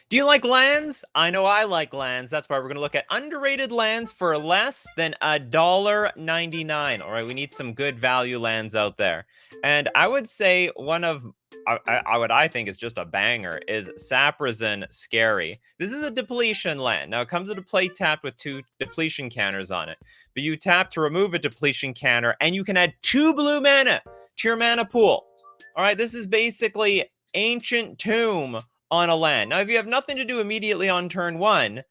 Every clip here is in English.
Do you like lands? I know I like lands. That's why we're going to look at underrated lands for less than $1.99. All right, we need some good value lands out there. And I would say one of what I think is just a banger is Saprison Scary. This is a depletion land. Now, it comes with a play tapped with 2 depletion counters on it. But you tap to remove a depletion counter, and you can add 2 blue mana to your mana pool. All right, this is basically Ancient Tomb on a land. Now, if you have nothing to do immediately on turn 1,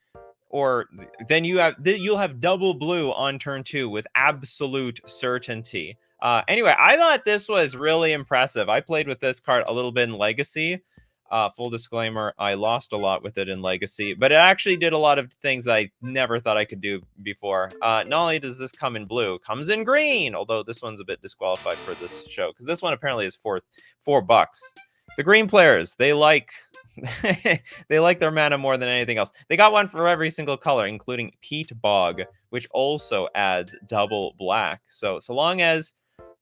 or then you'll have double blue on turn 2 with absolute certainty. Anyway, I thought this was really impressive. I played with this card a little bit in Legacy. Full disclaimer, I lost a lot with it in Legacy, but it actually did a lot of things I never thought I could do before. Not only does this come in blue, it comes in green, although this one's a bit disqualified for this show, because this one apparently is $4. The green players, they like they like their mana more than anything else. They got one for every single color, including Peat Bog, which also adds double black. So long as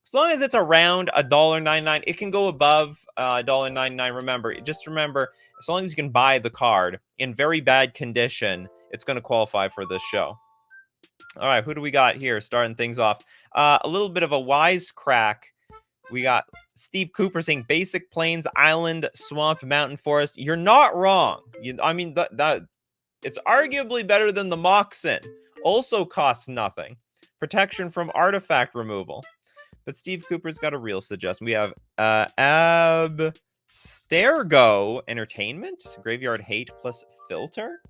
it's around $1.99, it can go above $1.99. Just remember, as long as you can buy the card in very bad condition, it's going to qualify for this show. All right, who do we got here? Starting things off, a little bit of a wisecrack. We got Steve Cooper saying basic plains, island, swamp, mountain, forest. You're not wrong. I mean, that it's arguably better than the Moxen. Also costs nothing. Protection from artifact removal. But Steve Cooper's got a real suggestion. We have Abstergo Entertainment, Graveyard Hate plus Filter.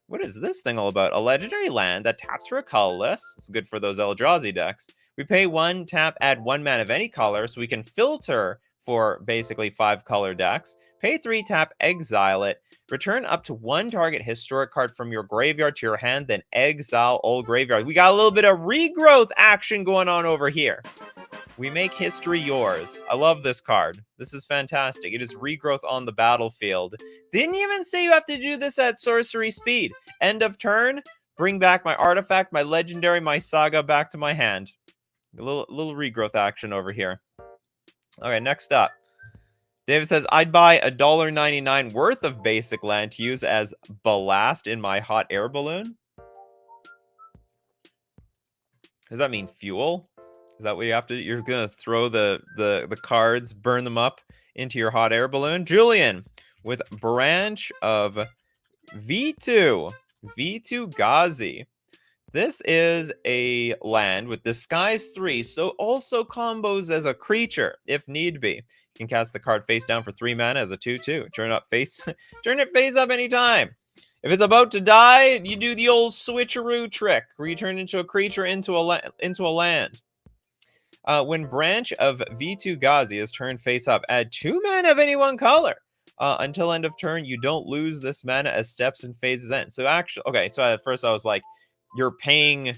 What is this thing all about? A legendary land that taps for a colorless. It's good for those Eldrazi decks. We pay 1, tap, add 1 mana of any color, so we can filter for basically 5 color decks. Pay 3, tap, exile it. Return up to 1 target historic card from your graveyard to your hand, then exile all graveyard. We got a little bit of regrowth action going on over here. We make history yours. I love this card. This is fantastic. It is regrowth on the battlefield. Didn't even say you have to do this at sorcery speed. End of turn, bring back my artifact, my legendary, my saga back to my hand. A little regrowth action over here. Okay, next up. David says, I'd buy $1.99 worth of basic land to use as ballast in my hot air balloon. Does that mean fuel? Is that what you have to do? You're going to throw the cards, burn them up into your hot air balloon? Julian, with Branch of V2 Ghazi. This is a land with Disguise 3, so also combos as a creature, if need be. You can cast the card face down for 3 mana as a 2/2. Turn it face up anytime. If it's about to die, you do the old switcheroo trick, where you turn into a creature into a land. When Branch of V2 Ghazi is turned face up, add 2 mana of any one color. Until end of turn, you don't lose this mana as steps and phases end. So actually, okay, so at first I was like, you're paying,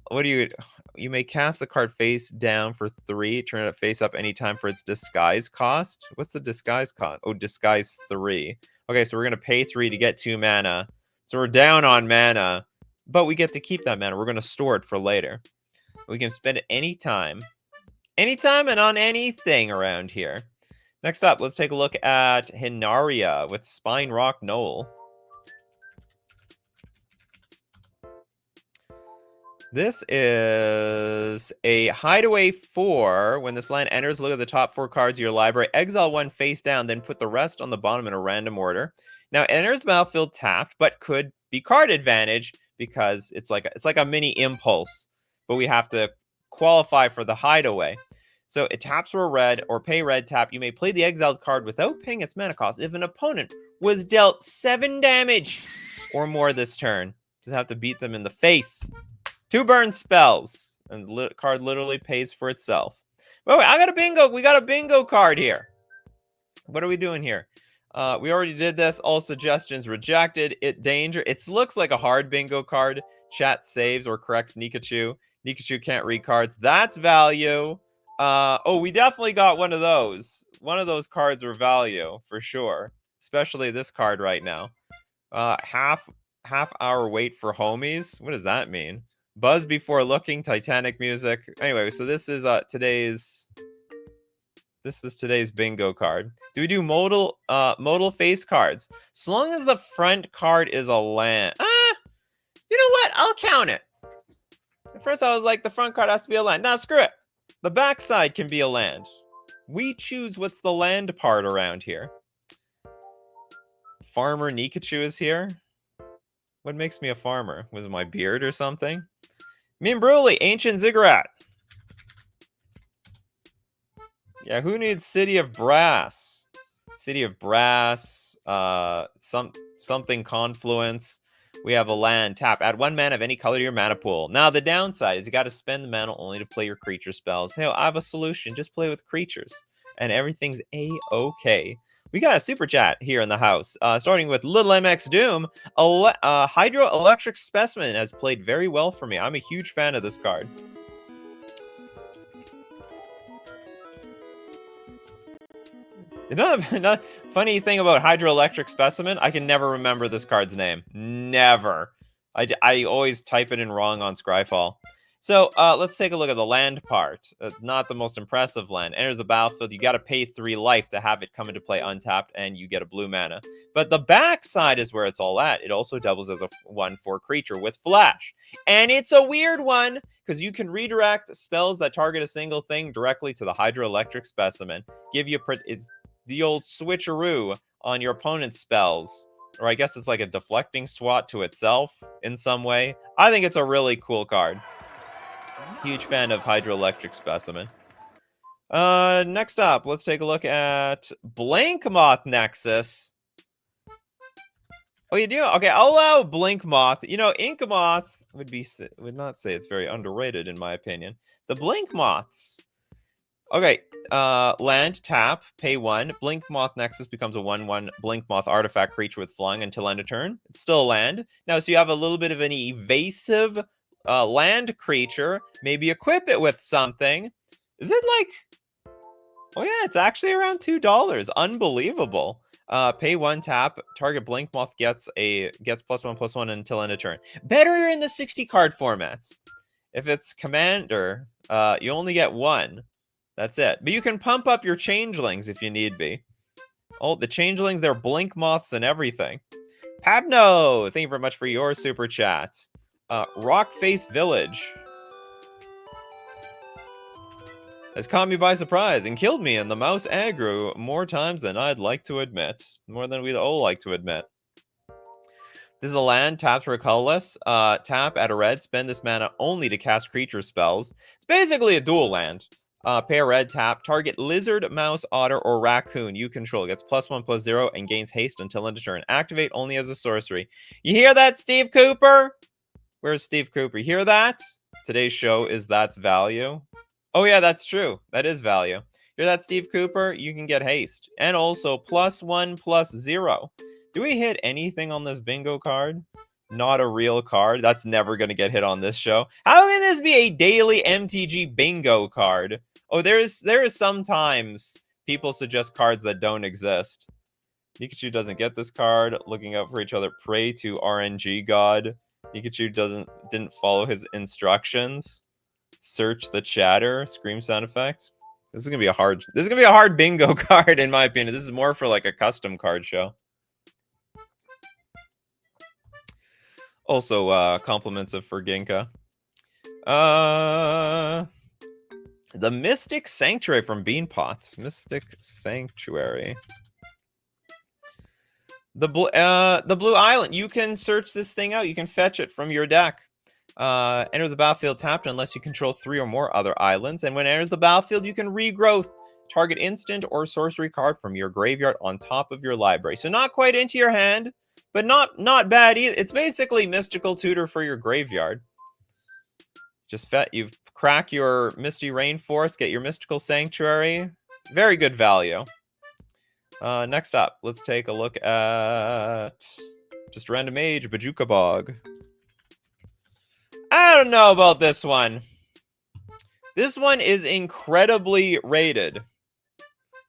you may cast the card face down for 3, turn it face up anytime for its disguise cost. What's the disguise cost? Oh, disguise 3. Okay, so we're going to pay 3 to get 2 mana. So we're down on mana, but we get to keep that mana. We're going to store it for later. We can spend it anytime and on anything around here. Next up, let's take a look at Hinaria with Spine Rock Knoll. This is a hideaway 4. When this land enters, look at the top 4 cards of your library. Exile 1 face down, then put the rest on the bottom in a random order. Now, it enters the battlefield tapped, but could be card advantage because it's like a mini impulse. But we have to qualify for the hideaway. So it taps for a red or pay red tap. You may play the exiled card without paying its mana cost if an opponent was dealt 7 damage or more this turn. Just have to beat them in the face. 2 burn spells, and the card literally pays for itself. Wait, I got a bingo. We got a bingo card here. What are we doing here? We already did this. All suggestions rejected. Danger. It looks like a hard bingo card. Chat saves or corrects Nikachu. Nikachu can't read cards. That's value. Oh, we definitely got one of those. One of those cards are value for sure. Especially this card right now. Half hour wait for homies. What does that mean? Buzz before looking, Titanic music. Anyway, so this is today's This is today's bingo card. Do we do modal face cards? So long as the front card is a land. You know what? I'll count it. At first I was like, the front card has to be a land. Nah, screw it. The back side can be a land. We choose what's the land part around here. Farmer Nikachu is here. What makes me a farmer? Was it my beard or something? Mimbruli, Ancient Ziggurat. Yeah, who needs City of Brass? City of Brass, something Confluence. We have a land. Tap. Add 1 mana of any color to your mana pool. Now, the downside is you got to spend the mana only to play your creature spells. Hey, I have a solution. Just play with creatures. And everything's A-okay. We got a super chat here in the house. Starting with Little MX Doom. Hydroelectric Specimen has played very well for me. I'm a huge fan of this card. Another funny thing about Hydroelectric Specimen, I can never remember this card's name. Never. I always type it in wrong on Scryfall. So let's take a look at the land part. It's not the most impressive land. Enters the battlefield. You got to pay 3 life to have it come into play untapped, and you get a blue mana. But the back side is where it's all at. It also doubles as a 1/4 creature with flash. And it's a weird one, because you can redirect spells that target a single thing directly to the Hydroelectric Specimen. Give you... It's the old switcheroo on your opponent's spells. Or I guess it's like a deflecting swat to itself in some way. I think it's a really cool card. Huge fan of Hydroelectric Specimen. Next up, let's take a look at Blank Moth Nexus. Oh, you do? Okay, I'll allow Blink Moth. You know, Ink Moth would not say it's very underrated in my opinion. The Blink Moths. Okay, land, tap, pay 1. Blink Moth Nexus becomes a 1/1 Blink Moth artifact creature with flying until end of turn. It's still a land. Now, so you have a little bit of an evasive land creature. Maybe equip it with something. Is it like... Oh yeah, it's actually around $2. Unbelievable. Pay 1, tap. Target Blink Moth gets +1/+1 until end of turn. Better in the 60 card formats. If it's commander, you only get 1. That's it. But you can pump up your changelings if you need be. Oh, the changelings, they're Blink Moths and everything. Pabno, thank you very much for your super chat. Rockface Village has caught me by surprise and killed me in the mouse aggro more times than I'd like to admit. More than we'd all like to admit. This is a land, taps for a colorless. Tap, add a red, spend this mana only to cast creature spells. It's basically a dual land. Pay a red, tap, target lizard, mouse, otter, or raccoon you control. Gets +1/+0 and gains haste until end of turn. Activate only as a sorcery. You hear that, Steve Cooper? Where's Steve Cooper? You hear that? Today's show is That's Value. Oh yeah, that's true. That is value. Hear that, Steve Cooper? You can get haste. And also +1/+0. Do we hit anything on this bingo card? Not a real card. That's never going to get hit on this show. How can this be a daily MTG bingo card? Oh, there is sometimes people suggest cards that don't exist. Nikachu doesn't get this card. Looking out for each other. Pray to RNG God. Nikachu didn't follow his instructions. Search the chatter. Scream sound effects. This is gonna be a hard bingo card in my opinion. This is more for like a custom card show. Also, compliments of Ferginka. The Mystic Sanctuary from Beanpot. Mystic Sanctuary. The Blue Island. You can search this thing out. You can fetch it from your deck. Enters the battlefield tapped unless you control 3 or more other islands. And when it enters the battlefield, you can regrowth. Target instant or sorcery card from your graveyard on top of your library. So not quite into your hand, but not bad either. It's basically Mystical Tutor for your graveyard. Just you crack your Misty Rainforest, get your Mystical Sanctuary. Very good value. Next up, let's take a look at just random age, Bajuka Bog. I don't know about this one. This one is incredibly rated.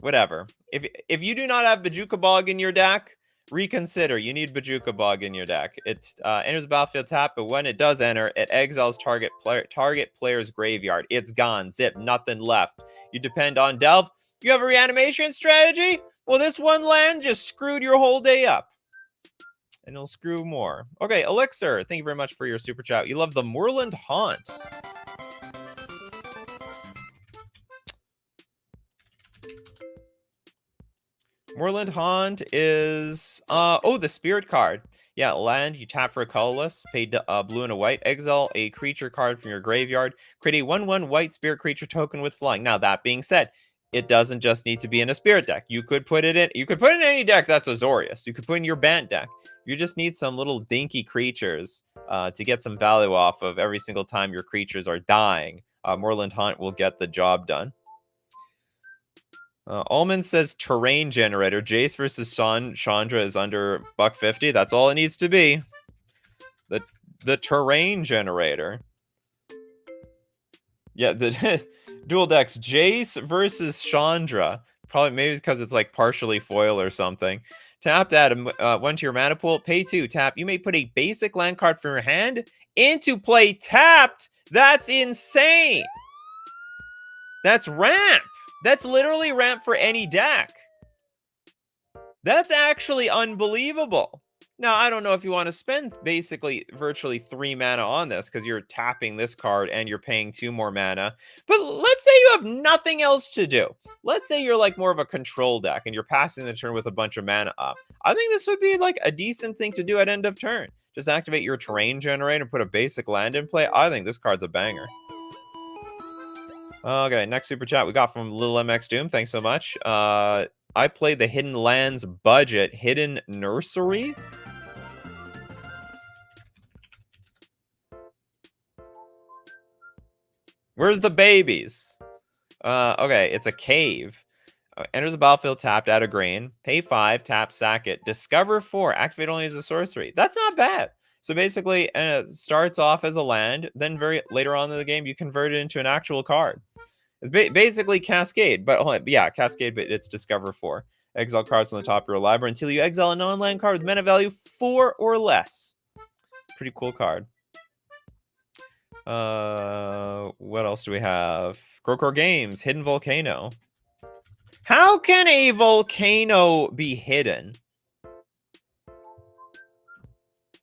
Whatever. If you do not have Bajuka Bog in your deck, reconsider. You need Bajuka Bog in your deck. It enters the battlefield tap, but when it does enter, it exiles target player's graveyard. It's gone. Zip. Nothing left. You depend on Delve. You have a reanimation strategy? Well, this one land just screwed your whole day up. And it'll screw more. Okay, Elixir, thank you very much for your super chat. You love the Moorland Haunt. Moorland Haunt is the spirit card. Yeah, land, you tap for a colorless, pay blue and a white, exile a creature card from your graveyard, create a 1/1 white spirit creature token with flying. Now, that being said, it doesn't just need to be in a spirit deck. You could put it in any deck that's Azorius. You could put in your Bant deck. You just need some little dinky creatures to get some value off of every single time your creatures are dying. Moorland Haunt will get the job done. Allman says terrain generator. Jace versus Chandra is under $150. That's all it needs to be. The terrain generator. Yeah, the dual decks. Jace versus Chandra. Probably maybe because it's like partially foil or something. Tap to add 1 to your mana pool. Pay 2. Tap. You may put a basic land card from your hand into play tapped. That's insane. That's ramp. That's literally ramp for any deck. That's actually unbelievable. Now, I don't know if you want to spend basically virtually 3 mana on this because you're tapping this card and you're paying 2 more mana. But let's say you have nothing else to do. Let's say you're like more of a control deck and you're passing the turn with a bunch of mana up. I think this would be like a decent thing to do at end of turn. Just activate your terrain generator and put a basic land in play. I think this card's a banger. Okay, next super chat we got from Lil MX Doom. Thanks so much. I played the Hidden Lands budget, Hidden Nursery. Where's the babies? Okay, it's a cave. Enters the battlefield tapped, add a green. Pay 5, tap, sack it. Discover 4, activate only as a sorcery. That's not bad. So basically, it starts off as a land, then later on in the game, you convert it into an actual card. It's basically Cascade, but yeah, Cascade, but it's Discover 4. Exile cards on the top of your library until you exile a non-land card with mana value 4 or less. Pretty cool card. What else do we have? Grokor Games, Hidden Volcano. How can a volcano be hidden?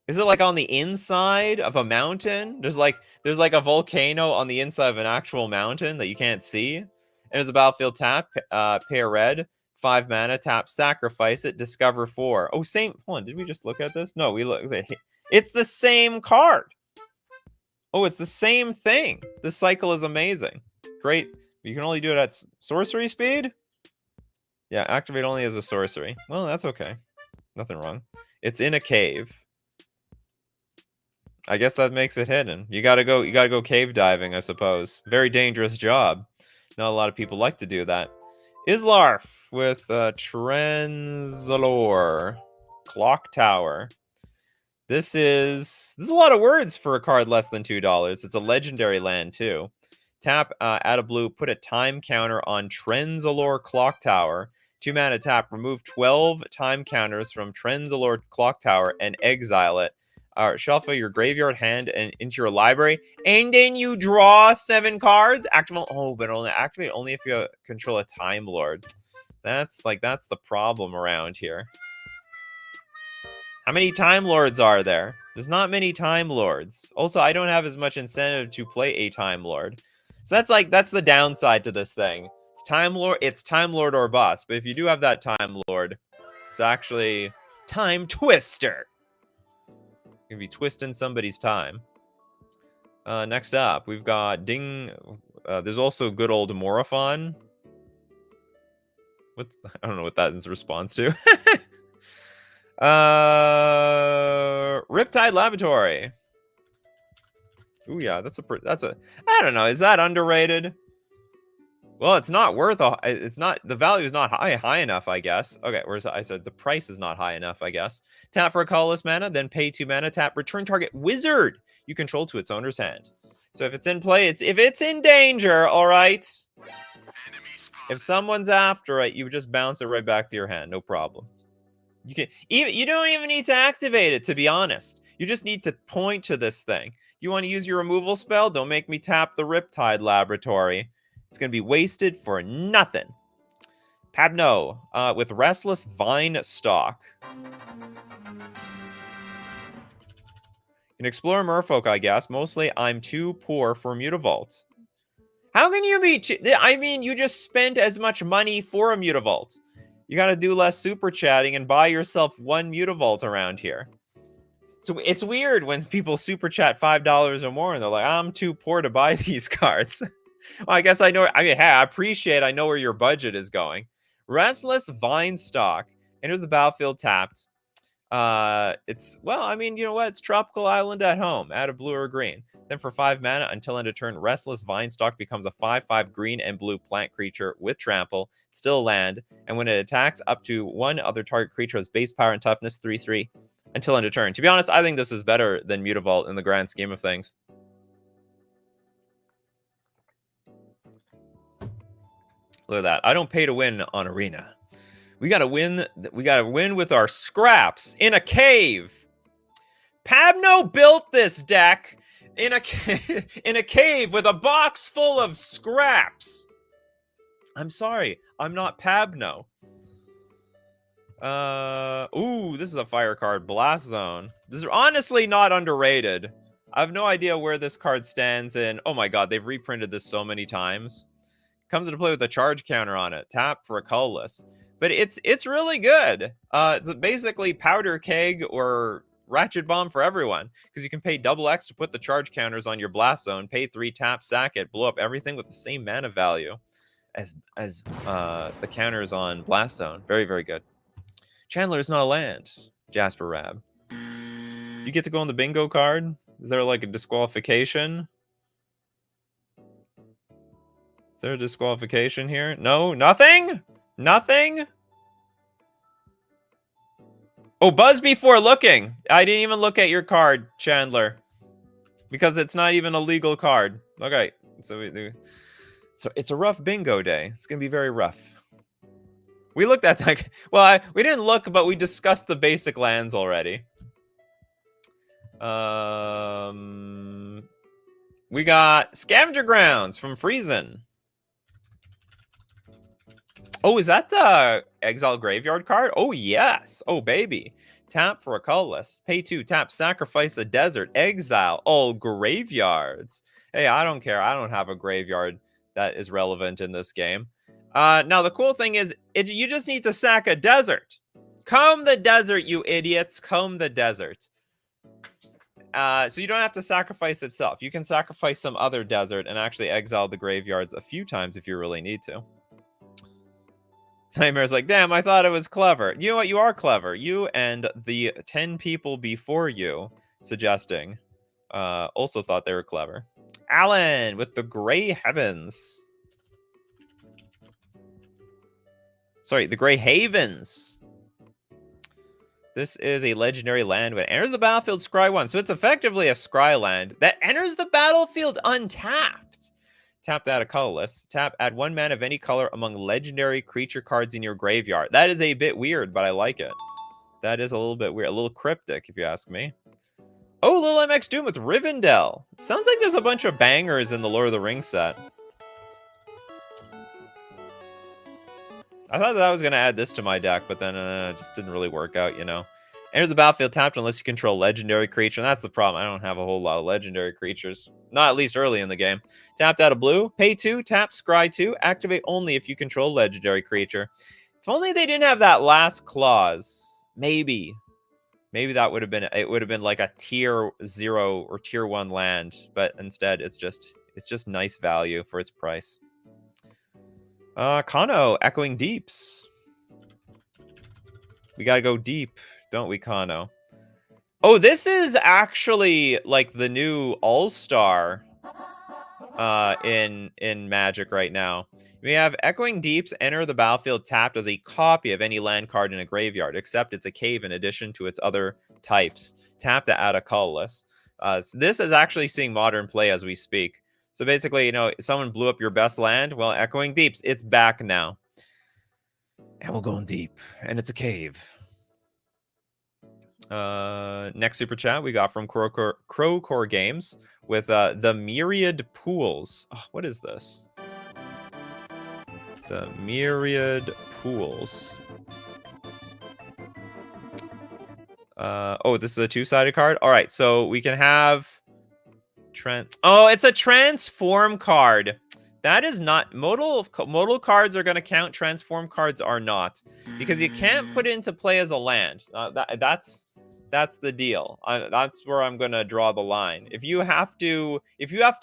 Is it like on the inside of a mountain? There's like a volcano on the inside of an actual mountain that you can't see. And there's a battlefield tap, pay a red, 5 mana, tap, sacrifice it, discover 4. Oh, same. Hold on, did we just look at this? No, we look. It's the same card. Oh, it's the same thing. This cycle is amazing. Great. You can only do it at sorcery speed? Yeah, activate only as a sorcery. Well, that's okay. Nothing wrong. It's in a cave. I guess that makes it hidden. You gotta go cave diving, I suppose. Very dangerous job. Not a lot of people like to do that. Islarf with Trenzalore. Clock Tower. This is a lot of words for a card less than $2. It's a legendary land too. Tap, add a blue, put a time counter on Trenzalore Clock Tower. 2 mana tap, remove 12 time counters from Trenzalore Clock Tower and exile it. Shuffle your graveyard hand and into your library, and then you draw 7 cards. Activate only if you control a Time Lord. That's the problem around here. How many Time Lords are there? There's not many Time Lords. Also, I don't have as much incentive to play a Time Lord. So that's the downside to this thing. It's Time Lord or bust. But if you do have that Time Lord, it's actually Time Twister. You're gonna be twisting somebody's time. Next up, we've got Ding. There's also good old Morophon. I don't know what that is a response to. Riptide Laboratory. Ooh, yeah, that's a. I don't know. Is that underrated? Well, it's not worth it's not, the value is not high enough, I guess. Okay, I said the price is not high enough, I guess. Tap for a colorless mana, then pay 2 mana, tap, return target wizard you control to its owner's hand. So if it's in play, if it's in danger, all right. If someone's after it, you just bounce it right back to your hand, no problem. You don't even need to activate it, to be honest. You just need to point to this thing. You want to use your removal spell? Don't make me tap the Riptide Laboratory. It's going to be wasted for nothing. Pabno with Restless Vine Stock. Can explore Merfolk, I guess. Mostly, I'm too poor for Mutavault. How can you be? I mean, you just spent as much money for a Mutavault. You got to do less super chatting and buy yourself one Mutavault around here. So it's weird when people super chat $5 or more and they're like, I'm too poor to buy these cards. Well, I guess I know. I mean, hey, I appreciate. I know where your budget is going. Restless Vine Stock. Enters the battlefield tapped. It's, well, I mean, you know what? It's Tropical Island at home. Add a blue or green. Then for 5 mana until end of turn, Restless Vinestock becomes a 5/5 green and blue plant creature with trample. It's still land, and when it attacks, up to one other target creature has base power and toughness 3/3 until end of turn. To be honest, I think this is better than Mutavault in the grand scheme of things. Look at that. I don't pay to win on Arena. We gotta win. We gotta win with our scraps in a cave. Pabno built this deck in a in a cave with a box full of scraps. I'm sorry, I'm not Pabno. Ooh, this is a fire card, Blast Zone. This is honestly not underrated. I have no idea where this card stands in. Oh my god, they've reprinted this so many times. Comes into play with a charge counter on it. Tap for a colorless. But it's really good. It's basically powder keg or ratchet bomb for everyone, because you can pay double X to put the charge counters on your blast zone, pay 3 tap, sack it, blow up everything with the same mana value as the counters on blast zone. Very, very good. Chandler is not a land. Jasper Rab. Do you get to go on the bingo card? Is there like a disqualification? Is there a disqualification here? No, nothing? Nothing? Oh, buzz before looking. I didn't even look at your card, Chandler, because it's not even a legal card. Okay, so it's a rough bingo day. It's gonna be very rough. We looked at that. Well, we didn't look, but we discussed the basic lands already. We got Scavenger Grounds from Friesen. Oh, is that the Exile Graveyard card? Oh, yes. Oh, baby. Tap for a colorless. Pay 2. Tap. Sacrifice a desert. Exile all graveyards. Hey, I don't care. I don't have a graveyard that is relevant in this game. Now, the cool thing is, you just need to sack a desert. Comb the desert, you idiots. Comb the desert. So you don't have to sacrifice itself. You can sacrifice some other desert and actually exile the graveyards a few times if you really need to. Nightmare's like, damn, I thought it was clever. You know what? You are clever. You and the 10 people before you suggesting also thought they were clever. Alan with the Gray Heavens. Sorry, the Gray Havens. This is a legendary land when it enters the battlefield, scry 1. So it's effectively a scry land that enters the battlefield untapped. Tap to add a colorless. Tap, add 1 mana of any color among legendary creature cards in your graveyard. That is a bit weird, but I like it. That is a little bit weird. A little cryptic, if you ask me. Oh, little MX Doom with Rivendell. Sounds like there's a bunch of bangers in the Lord of the Rings set. I thought that I was going to add this to my deck, but then it just didn't really work out, you know. Enters the battlefield tapped unless you control legendary creature. And that's the problem. I don't have a whole lot of legendary creatures. Not at least early in the game. Tapped out of blue. Pay 2. Tap. Scry 2. Activate only if you control legendary creature. If only they didn't have that last clause. Maybe. Maybe that would have been... It would have been like a tier 0 or tier 1 land. But instead, it's just nice value for its price. Kano. Echoing Deeps. We gotta go deep. Don't we, Kano? Oh, this is actually like the new all-star in Magic right now. We have Echoing Deeps enter the battlefield tapped as a copy of any land card in a graveyard, except it's a cave in addition to its other types. Tap to add a colorless. So this is actually seeing modern play as we speak. So basically, you know, someone blew up your best land. Well, Echoing Deeps, it's back now. And we're going deep. And it's a cave. Next super chat we got from Crowcore Games with the Myriad Pools. Oh, what is this? The Myriad pools. Oh, this is a two-sided card. All right, so we can have oh, it's a transform card. That is not modal cards are going to count. Transform cards are not, because you can't put it into play as a land. That's the deal. That's where I'm going to draw the line. If you have to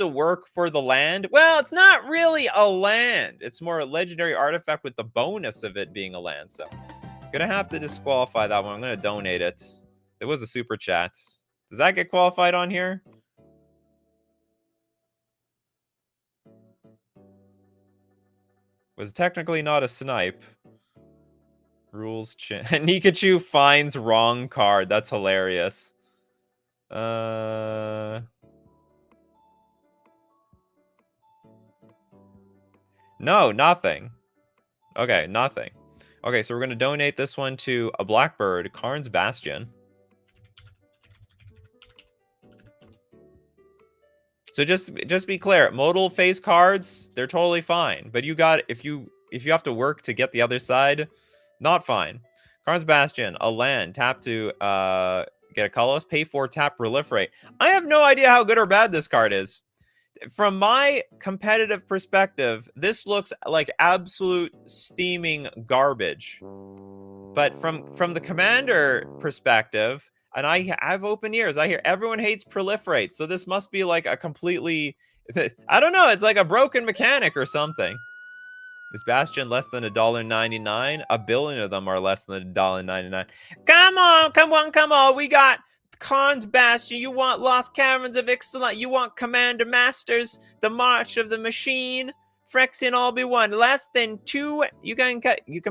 work for the land, well, it's not really a land. It's more a legendary artifact with the bonus of it being a land. So, gonna have to disqualify that one. I'm gonna donate it. There was a super chat. Does that get qualified on here? Was technically not a snipe. Rules change. Nikachu finds wrong card. That's hilarious. No, nothing. Okay, nothing. Okay, so we're gonna donate this one to a Blackbird, Karn's Bastion. So just be clear, modal face cards, they're totally fine. But you got if you have to work to get the other side, not fine. Karn's Bastion, a land, tap to get a colorless, pay for, tap, proliferate. I have no idea how good or bad this card is. From my competitive perspective, this looks like absolute steaming garbage. But from the commander perspective, and I've open ears, I hear everyone hates proliferate, so this must be like a completely, I don't know, it's like a broken mechanic or something. Is Bastion less than $1.99? A billion of them are less than $1.99. Come on, we got Karn's Bastion, you want Lost Caverns of Ixalan, you want Commander Masters, the March of the Machine, Phyrexian all be one, less than $2, you can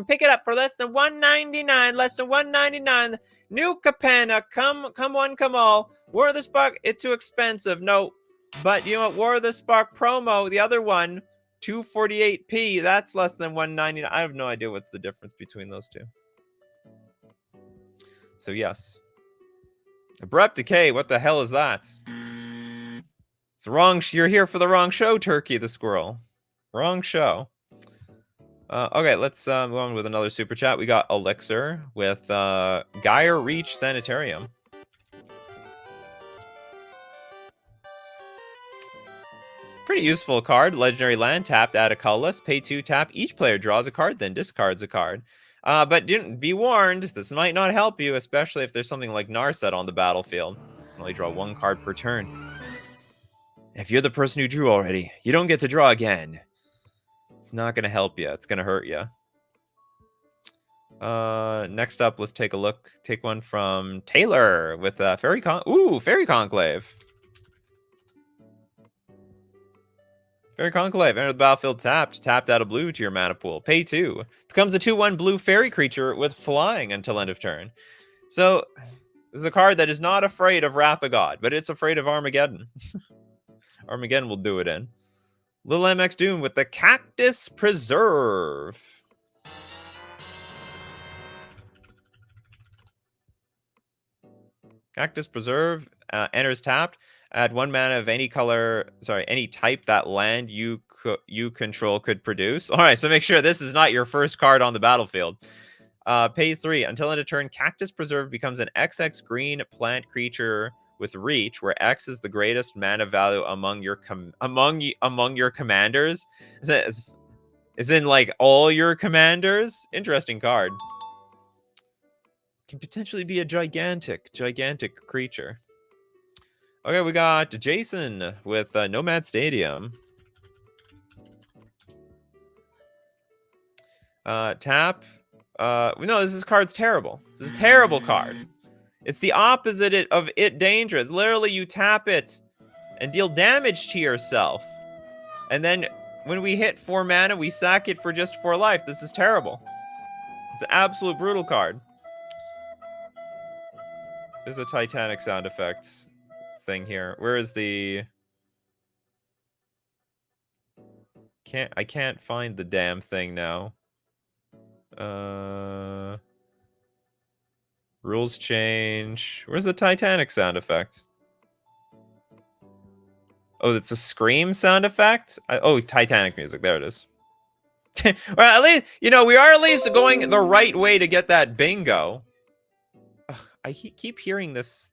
pick it up for less than $1.99, less than $1.99. New Capenna, come one, come all. War of the Spark, it's too expensive. No, but you know what? War of the Spark promo, the other one, 248p. That's less than $1.99. I have no idea what's the difference between those two. So yes, Abrupt Decay. What the hell is that? It's the wrong. You're here for the wrong show, Turkey the Squirrel. Wrong show. Okay, let's move on with another super chat. We got Elixir with Gyre Reach Sanitarium. Pretty useful card. Legendary land, tapped, add a colorless, pay 2, tap. Each player draws a card, then discards a card. But be warned, this might not help you, especially if there's something like Narset on the battlefield. You can only draw 1 card per turn. If you're the person who drew already, you don't get to draw again. It's not going to help you. It's going to hurt you. Next up, let's take a look. Take one from Taylor with Fairy Conclave. Fairy Conclave. Enter the battlefield tapped. Tapped out of blue to your mana pool. Pay 2. Becomes a 2/1 blue fairy creature with flying until end of turn. So, this is a card that is not afraid of Wrath of God, but it's afraid of Armageddon. Armageddon will do it in. Little MX Doom with the Cactus Preserve. Cactus Preserve enters tapped. Add 1 mana of any color, any type that land you control could produce. All right, so make sure this is not your first card on the battlefield. Pay 3. Until end of turn, Cactus Preserve becomes an XX green plant creature with reach, where X is the greatest mana value among your commanders. Is in like all your commanders? Interesting card. Can potentially be a gigantic creature. Okay, we got Jason with Nomad Stadium. Tap. No, this card's terrible. This is a terrible card. It's the opposite of it dangerous. Literally, you tap it and deal damage to yourself. And then when we hit 4 mana, we sack it for just 4 life. This is terrible. It's an absolute brutal card. There's a Titanic sound effect thing here. Where is the... I can't find the damn thing now. Rules change. Where's the Titanic sound effect? Oh, it's a scream sound effect? Oh, Titanic music. There it is. Well, at least, we are at least going the right way to get that bingo. Ugh, I keep hearing this.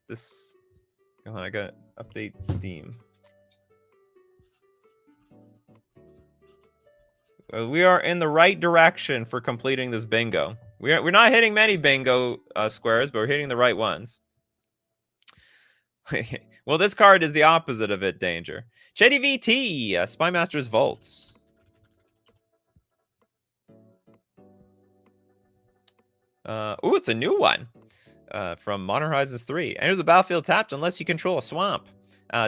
Hold on, I got update Steam. We are in the right direction for completing this bingo. We're not hitting many bingo squares, but we're hitting the right ones. Well, this card is the opposite of it, Danger. Chetty VT, Spymaster's Vault. Ooh, it's a new one from Modern Horizons 3. Enters the battlefield tapped unless you control a swamp.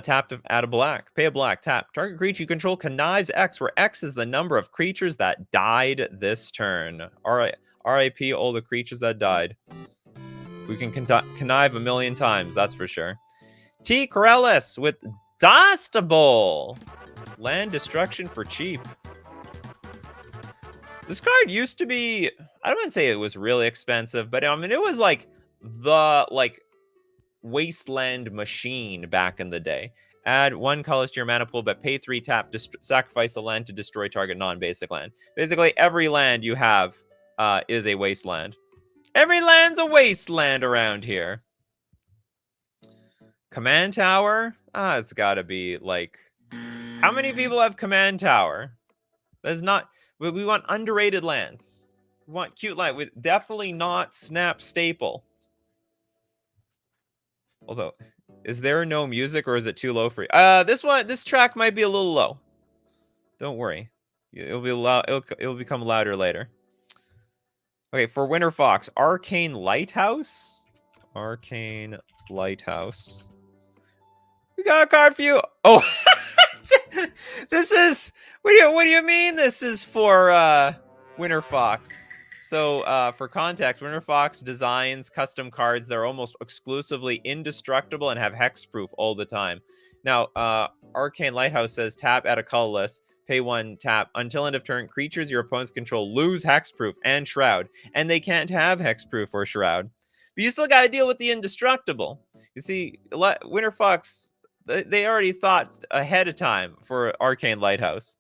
Tap to add a black. Pay a black. Tap. Target creature you control connives X, where X is the number of creatures that died this turn. RIP all the creatures that died. We can connive a million times, that's for sure. T. Corellis with Dustable. Land destruction for cheap. This card used to be, I wouldn't say it was really expensive, but I mean, it was like the wasteland machine back in the day. Add 1 colors to your mana pool, but pay 3 tap, sacrifice a land to destroy target non-basic land. Basically, every land you have is a wasteland. Every land's a wasteland around here. Command Tower? It's gotta be like... How many people have Command Tower? That's not... We want underrated lands. We want cute land. With definitely not Snap Staple. Although, is there no music or is it too low for you? This track might be a little low. Don't worry. It'll be loud. It'll become louder later. Okay, for Winter Fox, Arcane Lighthouse. Arcane Lighthouse. We got a card for you. Oh, this is. What do you mean? This is for Winter Fox. So for context, Winter Fox designs custom cards that are almost exclusively indestructible and have hexproof all the time. Now, Arcane Lighthouse says tap, add a colorless, pay 1, tap. Until end of turn, creatures your opponents control lose hexproof and shroud, and they can't have hexproof or shroud. But you still got to deal with the indestructible. You see, Winter Fox, they already thought ahead of time for Arcane Lighthouse.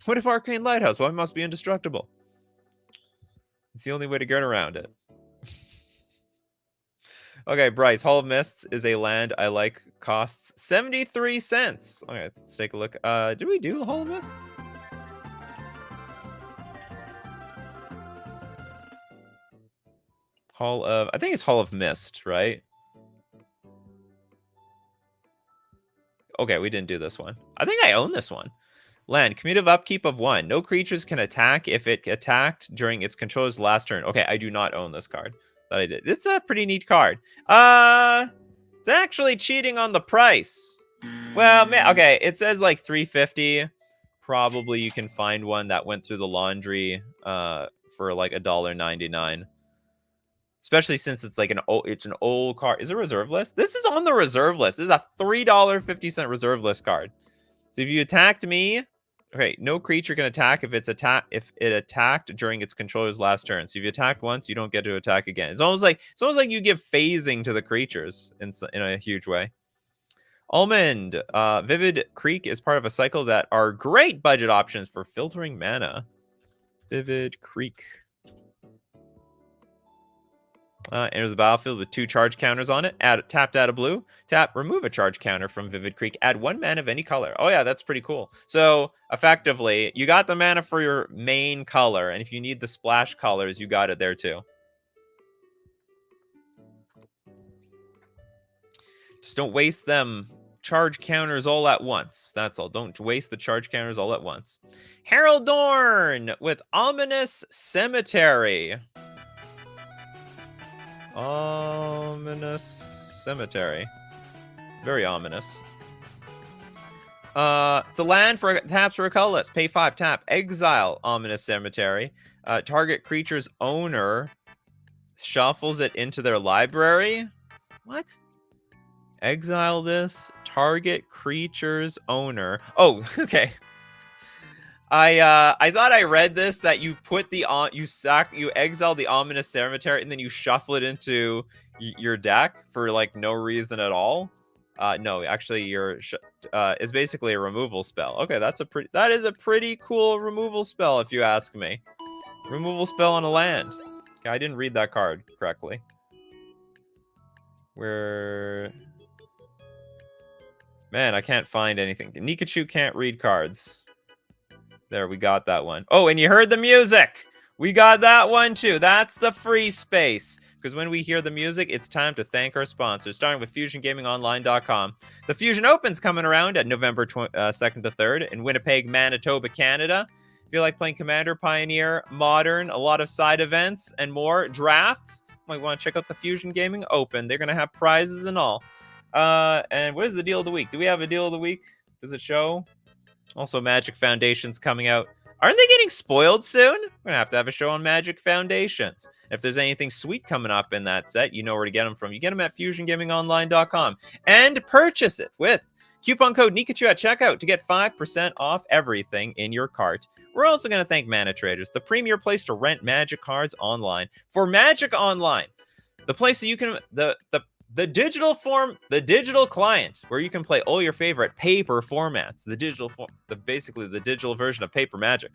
What if Arcane Lighthouse? Well, it must be indestructible. It's the only way to get around it. Okay, Bryce, Hall of Mists is a land I like. Costs 73 cents. All right, let's take a look. Did we do Hall of Mists? I think it's Hall of Mist, right? Okay, we didn't do this one. I think I own this one. Land, commutative upkeep of 1. No creatures can attack if it attacked during its controller's last turn. Okay, I do not own this card. That I did. It's a pretty neat card. It's actually cheating on the price. Well, okay, it says like 350. Probably you can find one that went through the laundry for like $1.99. Especially since it's like an old card. Is it a reserve list? This is on the reserve list. This is a $3.50 reserve list card. So if you attacked me, okay, no creature can attack if it attacked during its controller's last turn. So if you attacked once, you don't get to attack again. It's almost like you give phasing to the creatures in a huge way. Almond, Vivid Creek is part of a cycle that are great budget options for filtering mana. Vivid Creek. Enters the battlefield with 2 charge counters on it. Tap to add a blue. Tap, remove a charge counter from Vivid Creek. Add 1 mana of any color. Oh yeah, that's pretty cool. So effectively, you got the mana for your main color, and if you need the splash colors, you got it there too. Just don't waste them charge counters all at once. That's all. Don't waste the charge counters all at once. Harold Dorn with Ominous Cemetery. Ominous Cemetery. Very ominous. It's a land for taps for a colorless. Pay 5, tap. Exile Ominous Cemetery. Target creature's owner shuffles it into their library. What? Exile this. Target creature's owner. Oh, okay. I thought I read this that you put you exile the Ominous Cemetery and then you shuffle it into your deck for like no reason at all. No, actually, it's basically a removal spell. Okay, that is a pretty cool removal spell, if you ask me. Removal spell on a land. Okay, I didn't read that card correctly. Man, I can't find anything. Nikachu can't read cards. There, we got that one. Oh, and you heard the music! We got that one too. That's the free space. Because when we hear the music, it's time to thank our sponsors, starting with FusionGamingOnline.com. The Fusion Open's coming around at November 2nd to 3rd in Winnipeg, Manitoba, Canada. If you like playing Commander, Pioneer, Modern, a lot of side events, and more, drafts, you might want to check out the Fusion Gaming Open. They're going to have prizes and all. And what is the deal of the week? Do we have a deal of the week? Does it show? Also, Magic Foundation's coming out. Aren't they getting spoiled soon? We're going to have a show on Magic Foundations. If there's anything sweet coming up in that set, you know where to get them from. You get them at FusionGamingOnline.com. And purchase it with coupon code Nikachu at checkout to get 5% off everything in your cart. We're also going to thank Mana Traders, the premier place to rent Magic cards online. For Magic Online, the place that you can... The digital client where you can play all your favorite paper formats, basically the digital version of Paper Magic.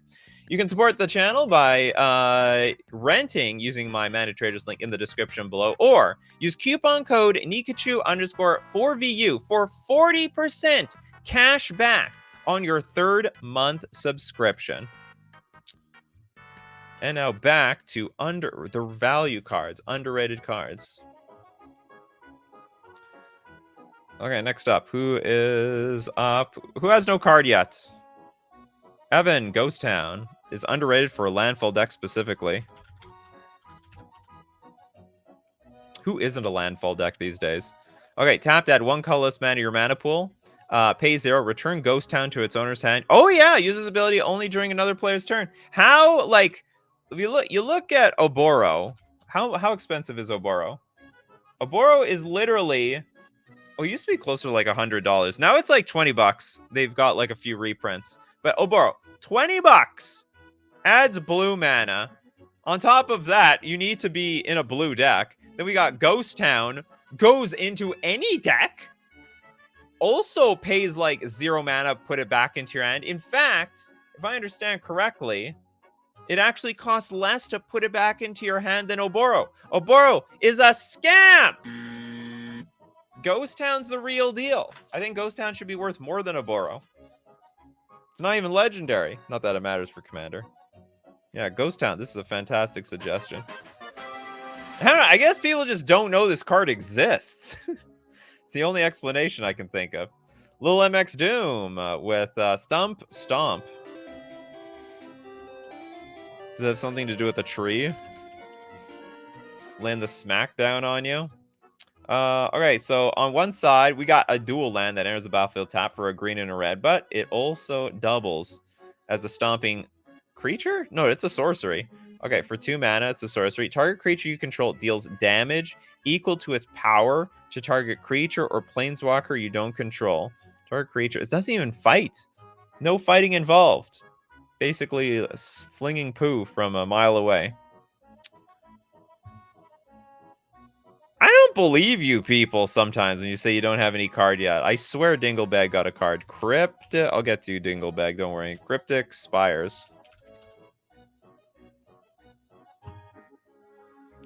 You can support the channel by renting using my Mana Traders link in the description below, or use coupon code Nikachu_4VU for 40% cash back on your 3rd month subscription. And now back to the value cards, underrated cards. Okay, next up. Who is up? Who has no card yet? Evan, Ghost Town is underrated for a landfall deck specifically. Who isn't a landfall deck these days? Okay, tap to add 1 colorless mana to your mana pool. Pay 0, return Ghost Town to its owner's hand. Oh yeah, uses ability only during another player's turn. How, like, if you look at Oboro. How expensive is Oboro? Oboro is literally... Oh, it used to be closer to like $100. Now it's like $20. They've got like a few reprints. But Oboro, $20 adds blue mana. On top of that, you need to be in a blue deck. Then we got Ghost Town, goes into any deck. Also pays like 0 mana, put it back into your hand. In fact, if I understand correctly, it actually costs less to put it back into your hand than Oboro. Oboro is a scam! Ghost Town's the real deal. I think Ghost Town should be worth more than Oboro. It's not even legendary. Not that it matters for Commander. Yeah, Ghost Town. This is a fantastic suggestion. I don't know. I guess people just don't know this card exists. It's the only explanation I can think of. Lil MX Doom with Stomp. Does it have something to do with a tree? Land the smackdown on you? Okay, so on one side, we got a dual land that enters the battlefield tap for a green and a red, but it also doubles as a stomping creature? No, it's a sorcery. Okay, for 2 mana, it's a sorcery. Target creature you control deals damage equal to its power to target creature or planeswalker you don't control. Target creature. It doesn't even fight. No fighting involved. Basically, flinging poo from a mile away. I don't believe you people sometimes when you say you don't have any card yet. I swear Dinglebag got a card. I'll get to you, Dinglebag. Don't worry. Cryptic Spires.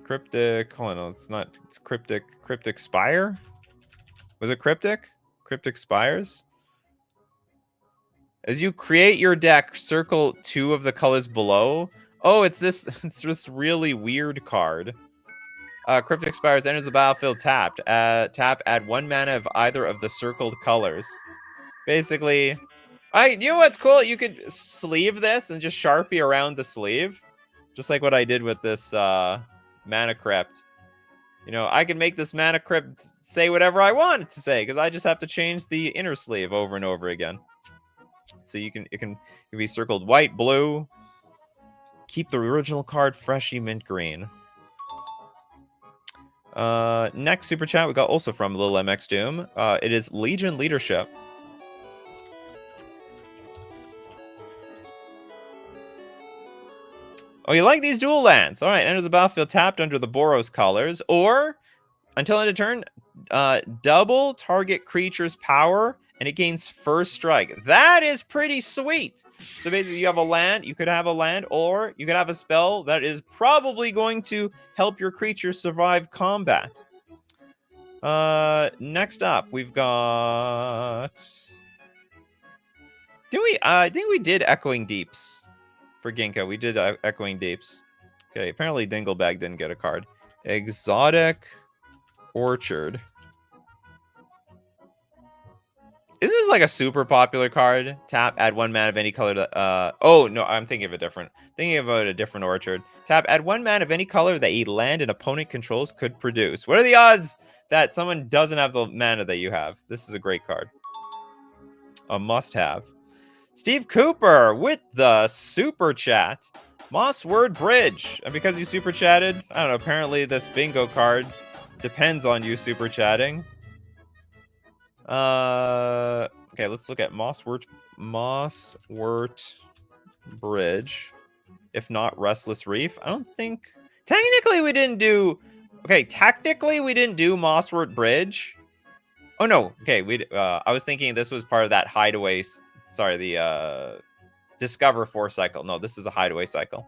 Cryptic. Hold on. No, it's not. It's Cryptic. Cryptic Spire? Was it Cryptic? Cryptic Spires? As you create your deck, circle 2 of the colors below. Oh, it's this really weird card. Cryptic Spires enters the battlefield tapped. Tap, add 1 mana of either of the circled colors. Basically, you know what's cool? You could sleeve this and just Sharpie around the sleeve. Just like what I did with this Mana Crypt. You know, I can make this Mana Crypt say whatever I want it to say, because I just have to change the inner sleeve over and over again. So it can be circled white, blue. Keep the original card freshy mint green. Next super chat we got also from Lil MX Doom. It is Legion Leadership. Oh, you like these dual lands? All right, enters the battlefield tapped under the Boros colors, or until end of turn, double target creature's power, and it gains first strike. That is pretty sweet. So basically, you have a land, you could have a land, or you could have a spell that is probably going to help your creature survive combat. Next up, we've got... I think we did Echoing Deeps for Ginkgo. We did Echoing Deeps. Okay, apparently Dinglebag didn't get a card. Exotic Orchard. Isn't this like a super popular card? Tap, add 1 mana of any color to, oh, no, I'm thinking of a different orchard. Tap, add 1 mana of any color that a land an opponent controls could produce. What are the odds that someone doesn't have the mana that you have? This is a great card. A must-have. Steve Cooper with the super chat. Mossword Bridge. And because you super chatted, I don't know, apparently this bingo card depends on you super chatting. Okay, let's look at Mosswort Bridge. If not Restless Reef. I don't think... Technically, we didn't do... Okay, technically, we didn't do Mosswort Bridge. Oh, no. Okay, I was thinking this was part of that hideaway... Sorry, the Discover 4 cycle. No, this is a hideaway cycle.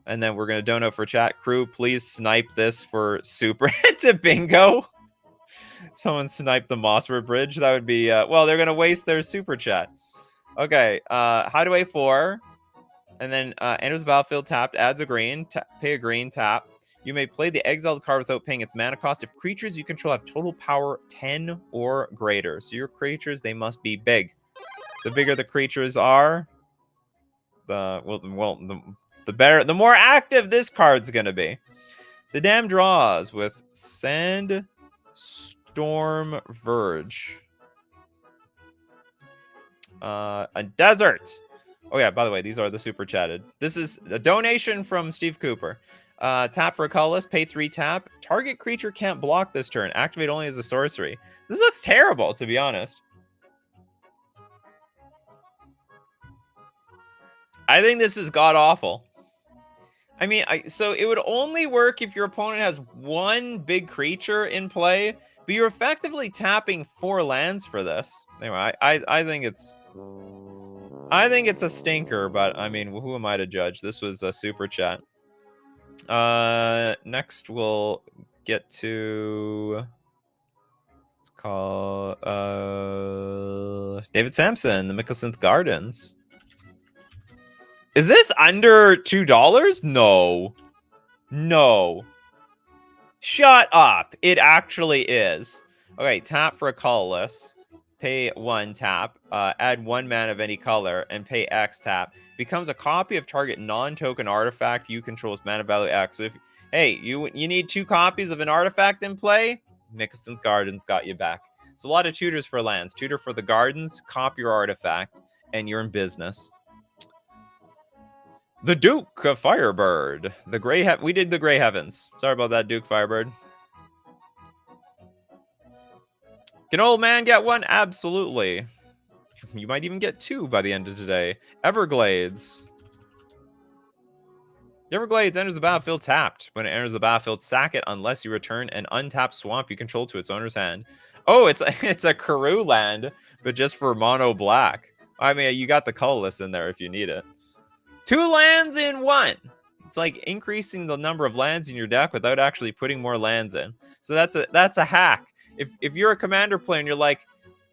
And then we're going to dono for chat. Crew, please snipe this for super to bingo. Someone snipe the Mosswort Bridge. That would be... well, they're going to waste their super chat. Okay, hideaway 4. And then enters the battlefield tapped, adds a green, pay a green, tap. You may play the exiled card without paying its mana cost if creatures you control have total power 10 or greater. So your creatures, they must be big. The bigger the creatures are, the better, the more active this card's gonna be. The dam draws with Sandstorm Verge. A desert. Oh yeah, by the way, these are the super chatted. This is a donation from Steve Cooper. Tap for a colorless, pay 3 tap. Target creature can't block this turn. Activate only as a sorcery. This looks terrible, to be honest. I think this is god-awful. I mean, so it would only work if your opponent has 1 big creature in play, but you're effectively tapping 4 lands for this. Anyway, I think it's... I think it's a stinker, but I mean, who am I to judge? This was a super chat. Next we'll get to... It's called... David Sampson, the Mickelson Gardens. Is this under $2? No. No. Shut up. It actually is. Okay, tap for a colorless. Pay 1 tap. Add 1 mana of any color and pay X tap. Becomes a copy of target non-token artifact you control with mana value X. So if hey, you need 2 copies of an artifact in play, Mickelson Gardens got you back. So a lot of tutors for lands. Tutor for the gardens, copy your artifact, and you're in business. The Duke of Firebird. The Gray we did the Gray Heavens. Sorry about that, Duke Firebird. Can old man get 1? Absolutely. You might even get 2 by the end of today. Everglades. Everglades enters the battlefield tapped. When it enters the battlefield, sack it unless you return an untapped swamp you control to its owner's hand. Oh, it's a Karoo land, but just for mono black. I mean, you got the colorless in there if you need it. 2 lands in 1. It's like increasing the number of lands in your deck without actually putting more lands in. So that's a hack. If you're a commander player and you're like,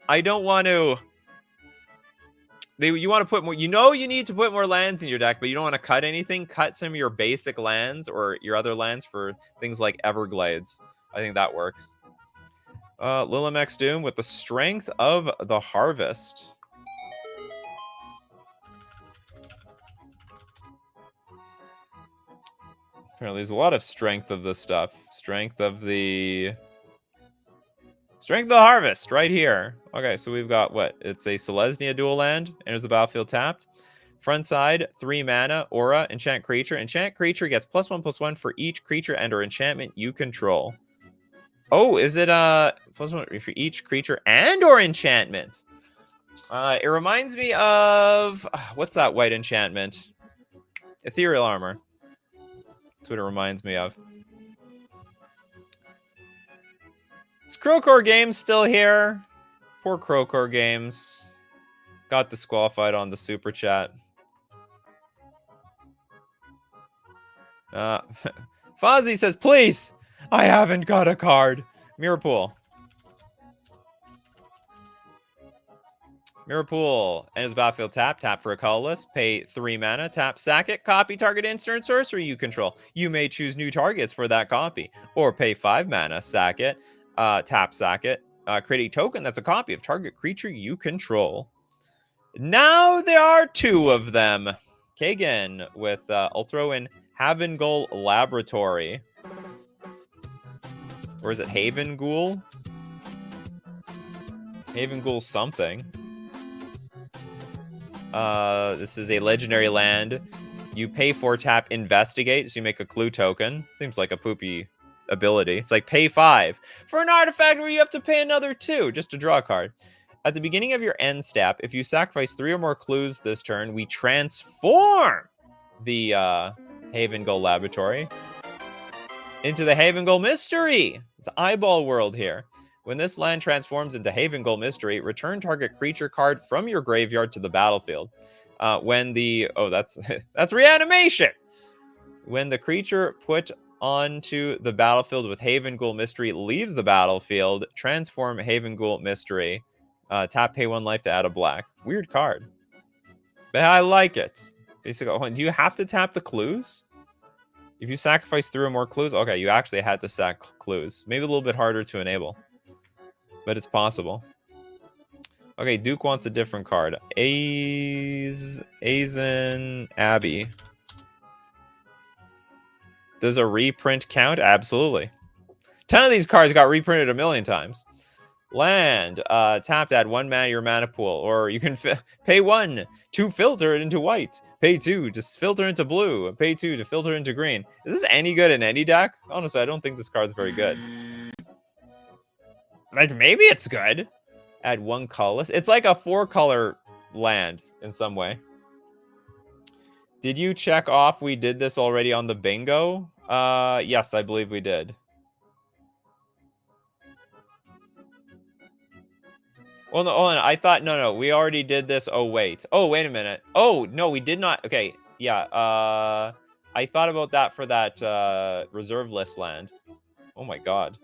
I don't want to... You want to put more... You know you need to put more lands in your deck, but you don't want to cut anything. Cut some of your basic lands or your other lands for things like Everglades. I think that works. Lilamex Doom with the Strength of the Harvest. Apparently there's a lot of strength of this stuff. Strength of the Harvest right here. Okay, so we've got what? It's a Selesnya dual land. Enters the battlefield tapped. Front side, 3 mana, aura, enchant creature. Enchant creature gets +1/+1 for each creature and or enchantment you control. Oh, is it +1 for each creature and or enchantment? It reminds me of what's that white enchantment? Ethereal Armor. That's what it reminds me of. Is Crowcore Games still here? Poor Crowcore Games. Got disqualified on the super chat. Fozzie says, please, I haven't got a card. Mirror Pool. Mirror Pool. Enters battlefield tap. Tap for a colorless. Pay 3 mana. Tap, sack it. Copy target instant sorcery you control. You may choose new targets for that copy. Or pay 5 mana. Sack it. Tap, sack it. Create a token that's a copy of target creature you control. Now there are 2 of them. Kagan with, I'll throw in Havengul Laboratory. Or is it Havengul? Havengul something. This is a legendary land. You pay 4 tap investigate, so you make a clue token. Seems like a poopy ability. It's like pay 5 for an artifact where you have to pay another 2 just to draw a card. At the beginning of your end step, if you sacrifice 3 or more clues this turn, we transform the Havengul Laboratory into the Havengul Mystery. It's eyeball world here. When this land transforms into Havengul Mystery, return target creature card from your graveyard to the battlefield. When the... Oh, that's reanimation! When the creature put onto the battlefield with Havengul Mystery leaves the battlefield, transform Havengul Mystery. Tap, pay 1 life to add a black. Weird card. But I like it. Basically, do you have to tap the clues? If you sacrifice 3 or more clues, okay, you actually had to sack clues. Maybe a little bit harder to enable, but it's possible. Okay, Duke wants a different card. Azen Abbey. Does a reprint count? Absolutely. 10 of these cards got reprinted a million times. Land. Tap to add 1 mana to your mana pool. Or you can pay 1 to filter it into white. Pay 2 to filter into blue. Pay 2 to filter into green. Is this any good in any deck? Honestly, I don't think this card's very good. Like, maybe it's good. Add 1 colorless. It's like a 4-color land in some way. Did you check off we did this already on the bingo? Yes, I believe we did. Well, no, I thought, no, we already did this. Oh, wait. Oh, wait a minute. Oh, no, we did not. Okay, yeah. I thought about that for that reserve list land. Oh, my God.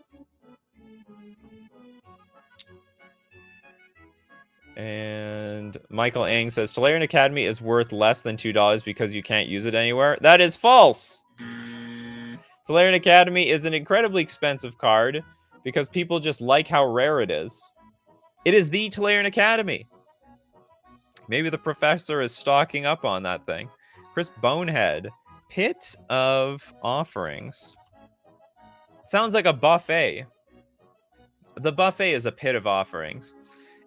And Michael Ang says, Tolarian Academy is worth less than $2 because you can't use it anywhere. That is false. Tolarian Academy is an incredibly expensive card because people just like how rare it is. It is the Tolarian Academy. Maybe the professor is stocking up on that thing. Chris Bonehead. Pit of Offerings. Sounds like a buffet. The buffet is a pit of offerings.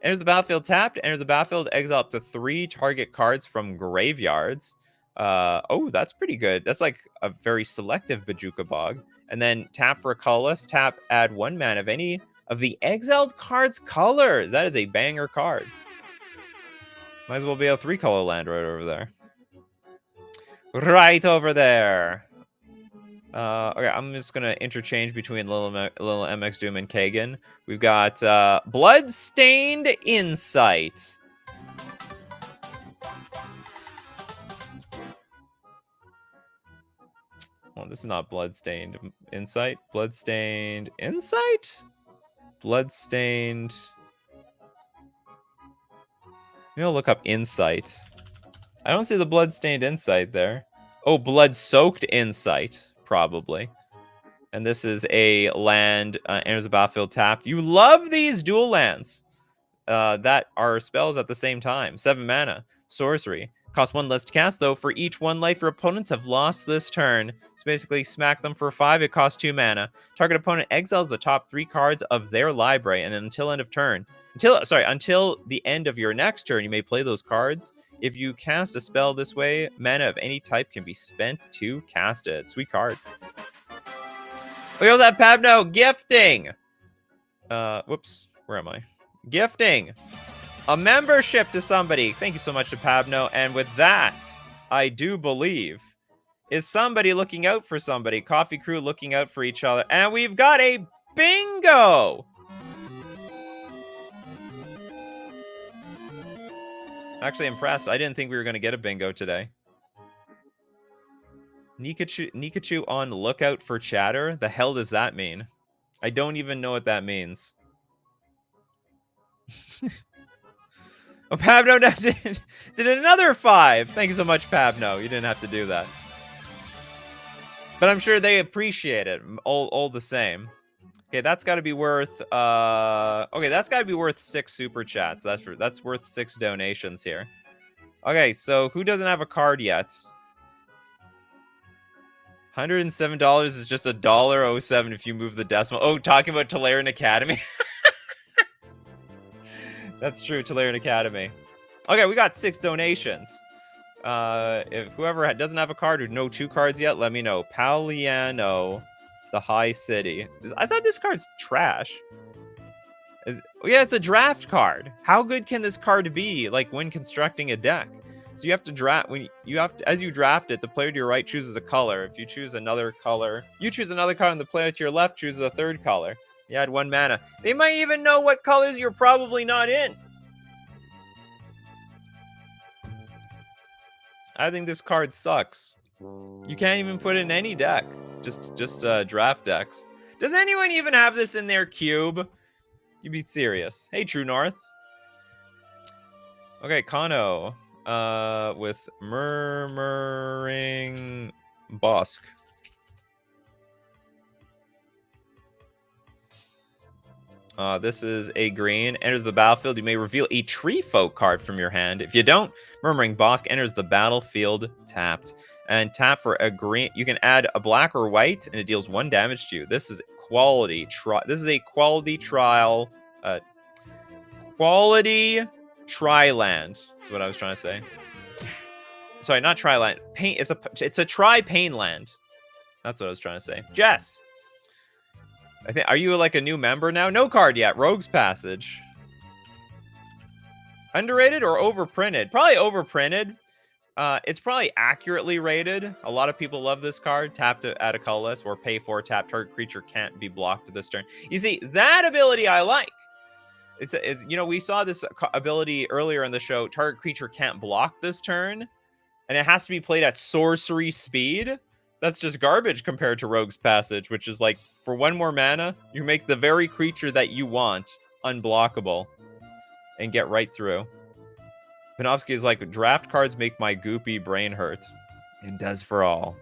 Enters the battlefield tapped. Enters the battlefield, exile up to 3 target cards from graveyards. Oh, that's pretty good. That's like a very selective Bajuka Bog. And then tap for a colorless. Tap, add 1 mana of any of the exiled card's colors. That is a banger card. Might as well be a 3-color land right over there. Right over there. Okay, I'm just going to interchange between Little MX Doom and Kagan. We've got Bloodstained Insight. Oh, this is not Bloodstained Insight. Bloodstained Insight? Bloodstained... Maybe I'll look up Insight. I don't see the Bloodstained Insight there. Oh, Blood-Soaked Insight, probably. And this is a land, enters the battlefield tapped. You love these dual lands that are spells at the same time. 7 mana. Sorcery. Cost 1 less to cast, though. For each 1 life your opponents have lost this turn. So basically, smack them for 5. It costs 2 mana. Target opponent exiles the top 3 cards of their library, and until end of turn, until the end of your next turn, you may play those cards. If you cast a spell this way, mana of any type can be spent to cast it. Sweet card. Look at that, Pabno. Gifting. Whoops. Where am I? Gifting. A membership to somebody. Thank you so much to Pabno. And with that, I do believe, is somebody looking out for somebody. Coffee crew looking out for each other. And we've got a bingo. Actually impressed. I didn't think we were going to get a bingo today. Nikachu on lookout for chatter? The hell does that mean? I don't even know what that means. Oh, Pabno did another 5. Thank you so much, Pabno. You didn't have to do that. But I'm sure they appreciate it all the same. Okay, that's got to be worth okay, that's got to be worth 6 super chats. That's worth 6 donations here. Okay, so who doesn't have a card yet? $107 is just $1.07 if you move the decimal. Oh, talking about Tolarian Academy. That's true, Tolarian Academy. Okay, we got 6 donations. If whoever doesn't have a card or no 2 cards yet, let me know. Paliano, the High City. I thought this card's trash. Yeah, it's a draft card. How good can this card be, like, when constructing a deck? So you have to draft, as you draft it, the player to your right chooses a color. If you choose another color, you choose another color, and the player to your left chooses a third color. You add 1 mana. They might even know what colors you're probably not in. I think this card sucks. You can't even put it in any deck. Just draft decks. Does anyone even have this in their cube? You be serious. Hey, True North. Okay, Kano. With Murmuring Bosk. This is a green. Enters the battlefield. You may reveal a Tree Folk card from your hand. If you don't, Murmuring Bosk enters the battlefield tapped. And tap for a green. You can add a black or white, and it deals 1 damage to you. This is quality. This is a quality trial. Quality tri-land is what I was trying to say. Sorry, not tri-land. It's a tri-pain land. That's what I was trying to say. Jess. Are you like a new member now? No card yet. Rogue's Passage. Underrated or overprinted? Probably overprinted. It's probably accurately rated. A lot of people love this card. Tap to add a colorless or pay 4 tap. Target creature can't be blocked this turn. You see, that ability I like. It's you know, we saw this ability earlier in the show. Target creature can't block this turn, and it has to be played at sorcery speed. That's just garbage compared to Rogue's Passage, which is like, for 1 more mana, you make the very creature that you want unblockable and get right through. Panofsky is like, draft cards make my goopy brain hurt. It does for all.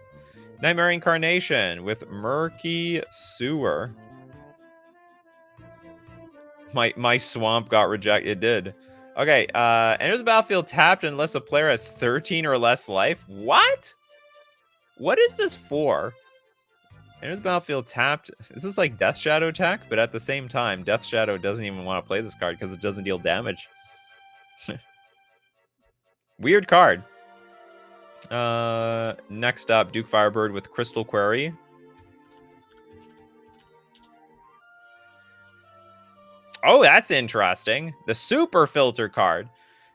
Nightmare Incarnation with Murky Sewer. My swamp got rejected. It did. Okay, enters the battlefield tapped unless a player has 13 or less life. What? What is this for? Enters the battlefield tapped. Is this like Death Shadow tech? But at the same time, Death Shadow doesn't even want to play this card because it doesn't deal damage. Weird card. Next up, Duke Firebird with Crystal Query. Oh, that's interesting. The Super Filter card.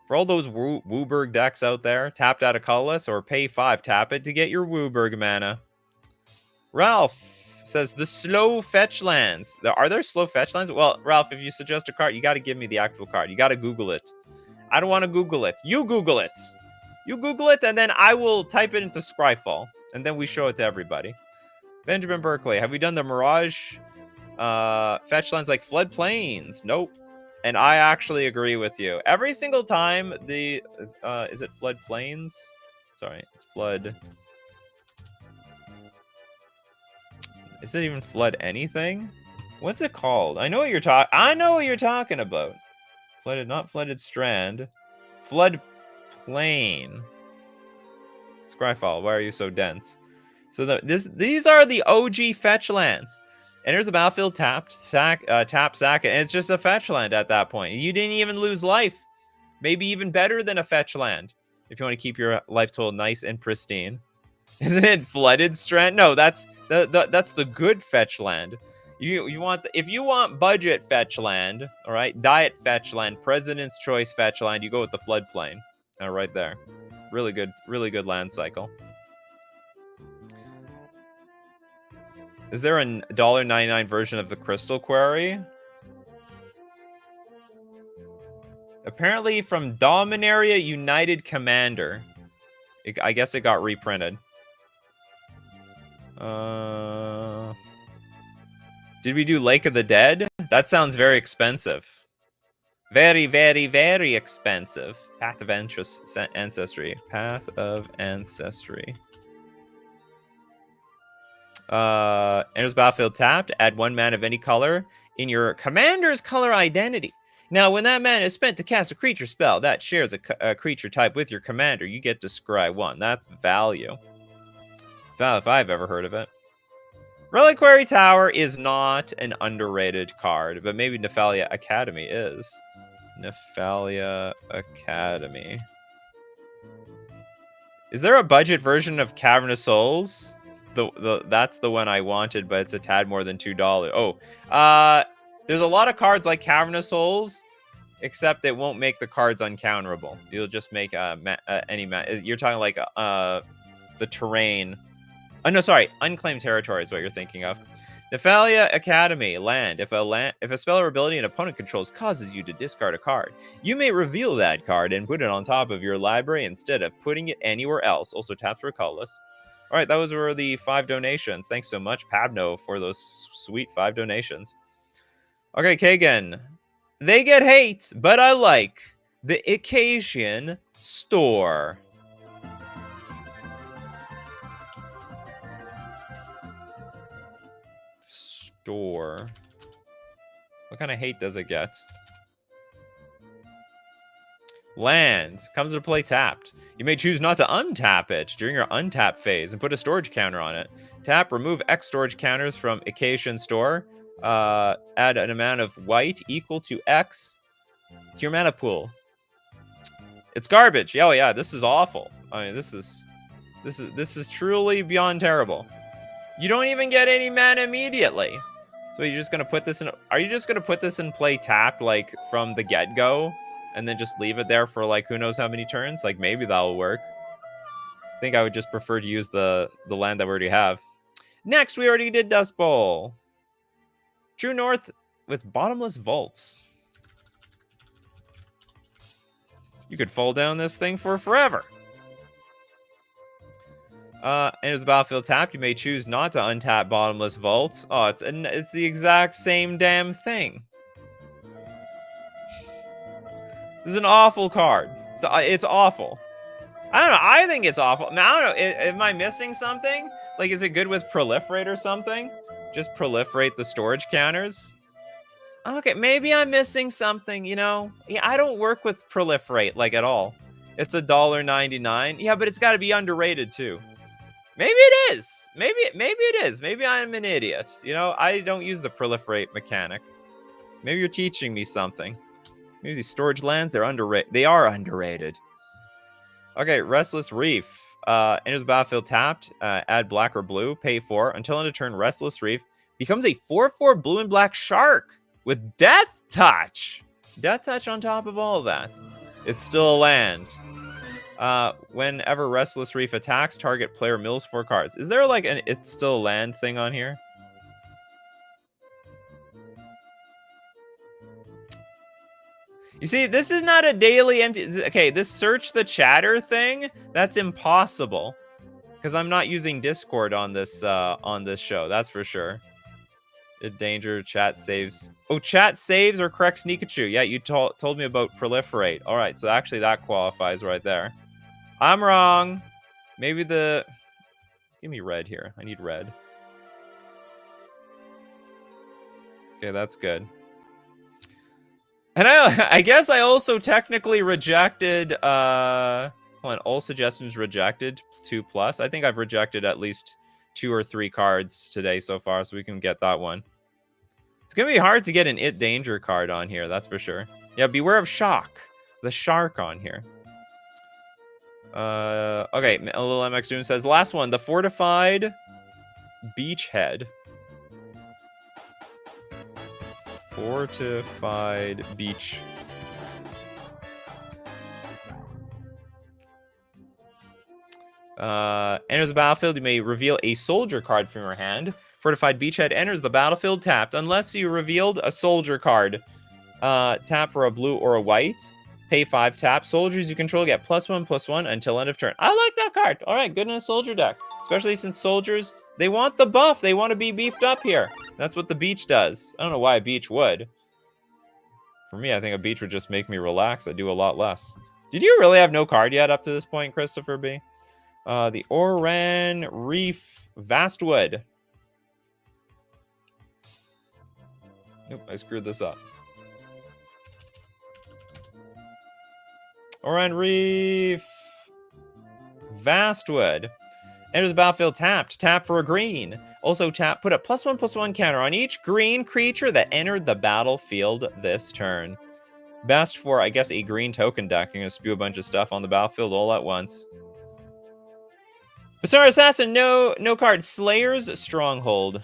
For all those Wooburg decks out there, tapped out a colorless or pay 5, tap it to get your Wooburg mana. Ralph says the slow fetch lands. Are there slow fetch lands? Well, Ralph, if you suggest a card, you got to give me the actual card. You got to Google it. I don't want to Google it. You Google it. You Google it, and then I will type it into Scryfall, and then we show it to everybody. Benjamin Berkeley, have we done the Mirage fetch lands like Floodplains? Nope. And I actually agree with you. Every single time the is it Floodplains? Sorry, it's Flood. Is it even Flood anything? What's it called? I know what you're talking about. Flooded, not Flooded Strand. Flood Plain. Scryfall, why are you so dense? So these are the OG fetch lands. Enters the battlefield tapped, sack it, and it's just a fetch land at that point. You didn't even lose life. Maybe even better than a fetch land if you want to keep your life total nice and pristine. Isn't it Flooded Strand? No, that's the good fetch land. If you want budget fetch land, all right, diet fetch land, President's Choice fetch land, you go with the Floodplain. Right there. Really good land cycle. Is there a $1.99 version of the Crystal Query? Apparently from Dominaria United Commander. I guess it got reprinted. Did we do Lake of the Dead? That sounds very expensive. Very, very, very expensive. Path of Ancestry. Path of Ancestry. Enters battlefield tapped. Add 1 mana of any color in your commander's color identity. Now, when that mana is spent to cast a creature spell that shares a creature type with your commander, you get to scry 1. That's value. It's value if I've ever heard of it. Reliquary Tower is not an underrated card, but maybe Nephalia Academy is. Nephalia Academy. Is there a budget version of Cavern of Souls? That's the one I wanted, but it's a tad more than $2. Oh, there's a lot of cards like Cavern of Souls, except it won't make the cards uncounterable. You'll just make any you're talking like the terrain. Oh no, sorry, Unclaimed Territory is what you're thinking of. Nephalia Academy, land. If a spell or ability an opponent controls causes you to discard a card, you may reveal that card and put it on top of your library instead of putting it anywhere else. Also taps for a colorless. All right, those were the 5 donations. Thanks so much, Pabno, for those sweet 5 donations. Okay, Kagan. They get hate, but I like the occasion store. Store. What kind of hate does it get? Land. Comes into play tapped. You may choose not to untap it during your untap phase and put a storage counter on it. Tap, remove X storage counters from Occasion Store. Add an amount of white equal to X to your mana pool. It's garbage. Oh yeah, this is awful. I mean, this is truly beyond terrible. You don't even get any mana immediately. So you're just gonna put this in? Are you just gonna put this in play tapped like from the get-go, and then just leave it there for like who knows how many turns? Like maybe that'll work. I think I would just prefer to use the land that we already have. Next, we already did Dust Bowl. True North with Bottomless Vault. You could fall down this thing for forever. Enters the battlefield tapped. You may choose not to untap Bottomless Vault. Oh, it's the exact same damn thing. This is an awful card. So it's awful. I don't know. I think it's awful. Now, I don't know. Am I missing something? Like, is it good with Proliferate or something? Just proliferate the storage counters? Okay, maybe I'm missing something, you know? Yeah, I don't work with Proliferate, like, at all. It's $1.99. Yeah, but it's got to be underrated, too. Maybe it is. Maybe it is. Maybe I'm an idiot. You know, I don't use the Proliferate mechanic. Maybe you're teaching me something. Maybe these storage lands, they're underrated. They are underrated. Okay, Restless Reef. Enters the battlefield tapped. Add black or blue. Pay 4. Until end of turn, Restless Reef becomes a 4/4 blue and black shark with Death Touch. Death Touch on top of all of that. It's still a land. Whenever Restless Reef attacks, target player mills 4 cards. Is there like an it's still a land thing on here? You see, this is not a daily empty. Okay, this search the chatter thing, that's impossible. Because I'm not using Discord on this show, that's for sure. Danger, chat saves. Oh, chat saves or corrects Nikachu. Yeah, you told me about Proliferate. All right, so actually that qualifies right there. I'm wrong. Maybe the... Give me red here. I need red. Okay, that's good. And I guess I also technically rejected... Hold on, all suggestions rejected, 2+. I think I've rejected at least 2 or 3 cards today so far, so we can get that one. It's going to be hard to get an It Danger card on here, that's for sure. Yeah, beware of Shock. The shark on here. Okay, a little MX Doom says, last one, the Fortified Beachhead. Fortified Beach. Enters the battlefield, you may reveal a soldier card from your hand. Fortified Beachhead enters the battlefield tapped. Unless you revealed a soldier card, tap for a blue or a white. Pay 5, tap. Soldiers you control get +1/+1 until end of turn. I like that card. All right, good in a soldier deck. Especially since soldiers, they want the buff. They want to be beefed up here. That's what the beach does. I don't know why a beach would. For me, I think a beach would just make me relax. I do a lot less. Did you really have no card yet up to this point, Christopher B? The Oran Reef Vastwood. Nope, I screwed this up. Oran Reef Vastwood. Enters the battlefield tapped. Tap for a green. Also tap, put a +1/+1 counter on each green creature that entered the battlefield this turn. Best for, I guess, a green token deck. I'm going to spew a bunch of stuff on the battlefield all at once. Bazaar Assassin, no card. Slayer's Stronghold.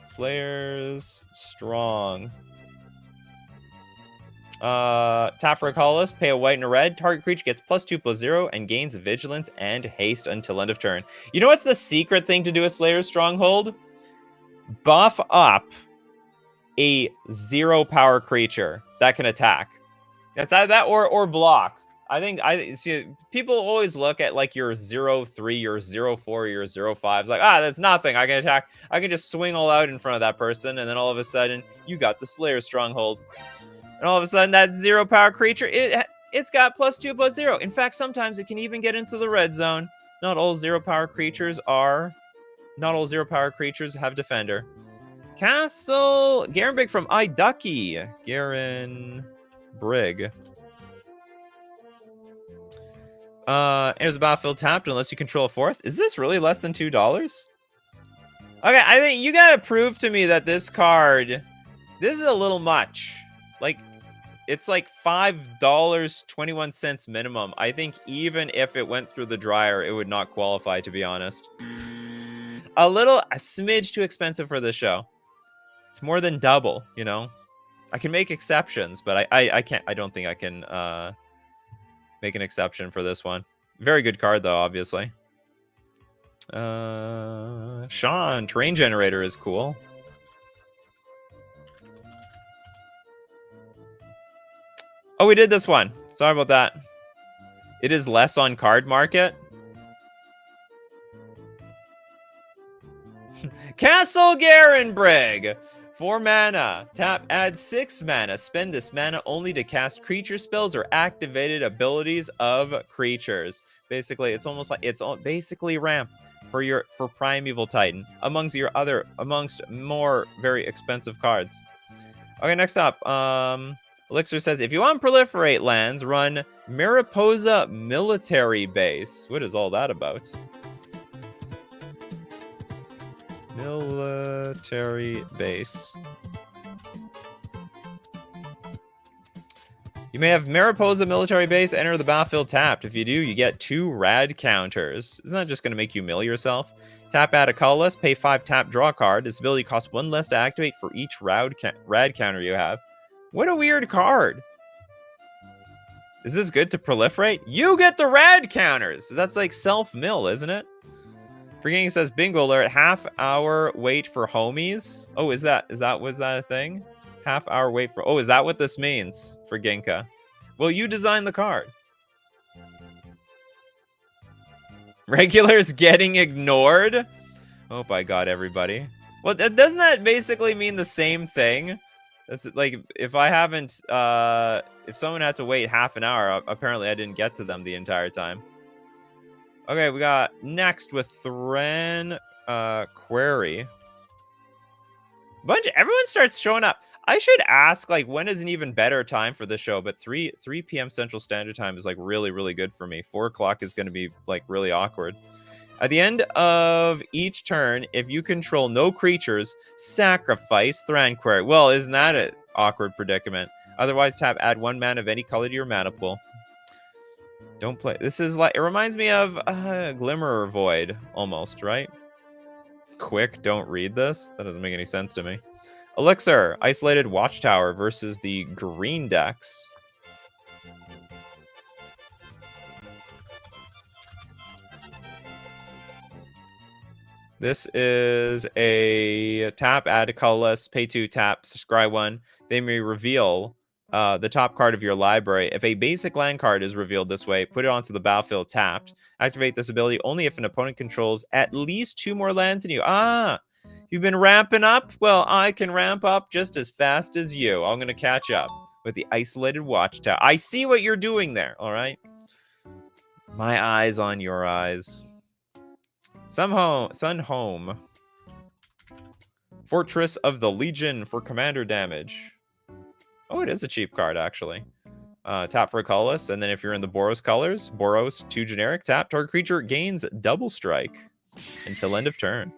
Slayer's Strong. Tap for a colorless, pay a white and a red. Target creature gets +2/+0 and gains vigilance and haste until end of turn. You know what's the secret thing to do with Slayer's Stronghold? Buff up a 0-power creature that can attack. That's either that or block. I see people always look at like your 0/3, your 0/4, your 0/5s, like, that's nothing. I can attack. I can just swing all out in front of that person, and then all of a sudden you got the Slayer Stronghold. And all of a sudden that 0-power creature, it's got +2/+0. In fact, sometimes it can even get into the red zone. Not all 0-power creatures have defender. Castle Garen Brigg from iDucky. Garen Brigg. Enters the battlefield tapped unless you control a forest. Is this really less than $2? Okay, I think you gotta prove to me that this card, this is a little much. Like, it's like $5.21 minimum. I think even if it went through the dryer, it would not qualify, to be honest. A smidge too expensive for this show. It's more than double, you know? I can make exceptions, but I can't. I don't think I can make an exception for this one. Very good card, though, obviously. Sean, Terrain Generator is cool. Oh, we did this one. Sorry about that. It is less on card market. Castle Garen Brigg. 4 mana. Tap, add 6 mana. Spend this mana only to cast creature spells or activated abilities of creatures. Basically, it's almost like it's basically ramp for Primeval Titan amongst more very expensive cards. Okay, next up. Elixir says, if you want to proliferate lands, run Mariposa Military Base. What is all that about? Military Base. You may have Mariposa Military Base enter the battlefield tapped. If you do, you get 2 rad counters. Isn't that just going to make you mill yourself? Tap, add a colorless, pay 5, tap, draw a card. This ability costs 1 less to activate for each rad counter you have. What a weird card. Is this good to proliferate? You get the rad counters. That's like self-mill, isn't it? Forgetting says, bingo alert, half-hour wait for homies. Oh, was that a thing? Half-hour wait for... Oh, is that what this means for Ginka? Well, you designed the card. Regulars getting ignored? Oh my god, everybody. Well, doesn't that basically mean the same thing? That's like, if I haven't... if someone had to wait half an hour, apparently I didn't get to them the entire time. Okay, we got next with Thran Query. Everyone starts showing up. I should ask, like, when is an even better time for this show? But 3 p.m. Central Standard Time is, like, really, really good for me. 4 o'clock is going to be, like, really awkward. At the end of each turn, if you control no creatures, sacrifice Thran Query. Well, isn't that an awkward predicament? Otherwise, tap, add 1 mana of any color to your mana pool. Don't play. This is like, it reminds me of Glimmer Void, almost, right? Quick, don't read this. That doesn't make any sense to me. Elixir, Isolated Watchtower versus the green decks. This is a tap, add a colorless, pay 2, tap, scry 1. They may reveal the top card of your library. If a basic land card is revealed this way, put it onto the battlefield tapped. Activate this ability only if an opponent controls at least 2 more lands than you. Ah, you've been ramping up? Well, I can ramp up just as fast as you. I'm going to catch up with the isolated watchtower. I see what you're doing there, all right? My eyes on your eyes. Sun Home. Fortress of the Legion for commander damage. Oh, it is a cheap card, actually. Tap for a colorless, and then if you're in the Boros colors, Boros 2 generic, tap, target creature gains double strike until end of turn.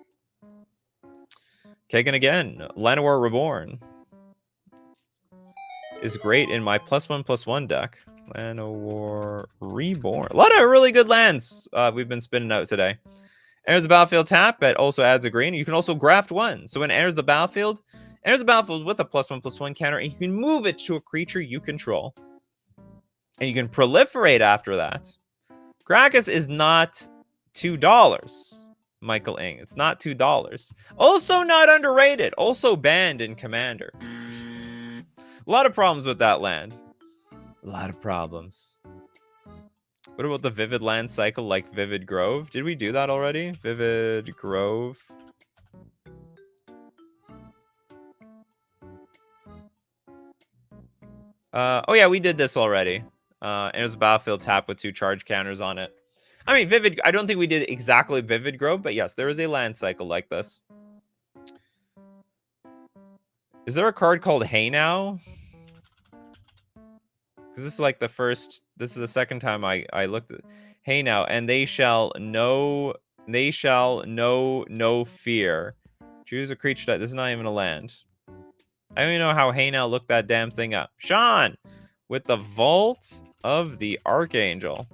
Kagan again. Llanowar Reborn is great in my +1/+1 deck. Llanowar Reborn. A lot of really good lands we've been spinning out today. Enters the battlefield tap, it also adds a green. You can also graft 1. So when it enters the battlefield with a +1/+1 counter, and you can move it to a creature you control. And you can proliferate after that. Krakus is not $2, Michael Ing. It's not $2. Also not underrated. Also banned in Commander. A lot of problems with that land. A lot of problems. What about the Vivid Land cycle like Vivid Grove? Did we do that already? Vivid Grove. Oh yeah, we did this already. And it was a battlefield tap with 2 charge counters on it. I mean, Vivid, I don't think we did exactly Vivid Grove, but yes, there is a land cycle like this. Is there a card called Hey Now? Because this is like this is the second time I looked at Hey Now, and they shall know no fear. Choose a creature that this is not even a land. I don't even know how Hey Now looked that damn thing up. Sean, with the Vault of the Archangel.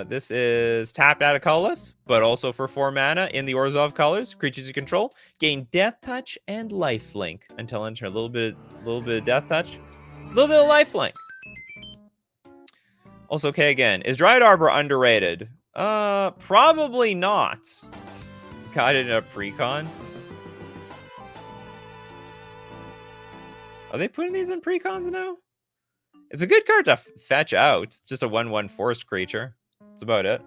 This is tapped out of colorless, but also for 4 mana in the Orzhov colors. Creatures you control gain Death Touch and Lifelink until enter. A little bit of Death Touch, a little bit of Lifelink. Also, okay, again, is Dryad Arbor underrated? Probably not. Got it in a precon. Are they putting these in precons now? It's a good card to fetch out. It's just a 1/1 forest creature. That's about it.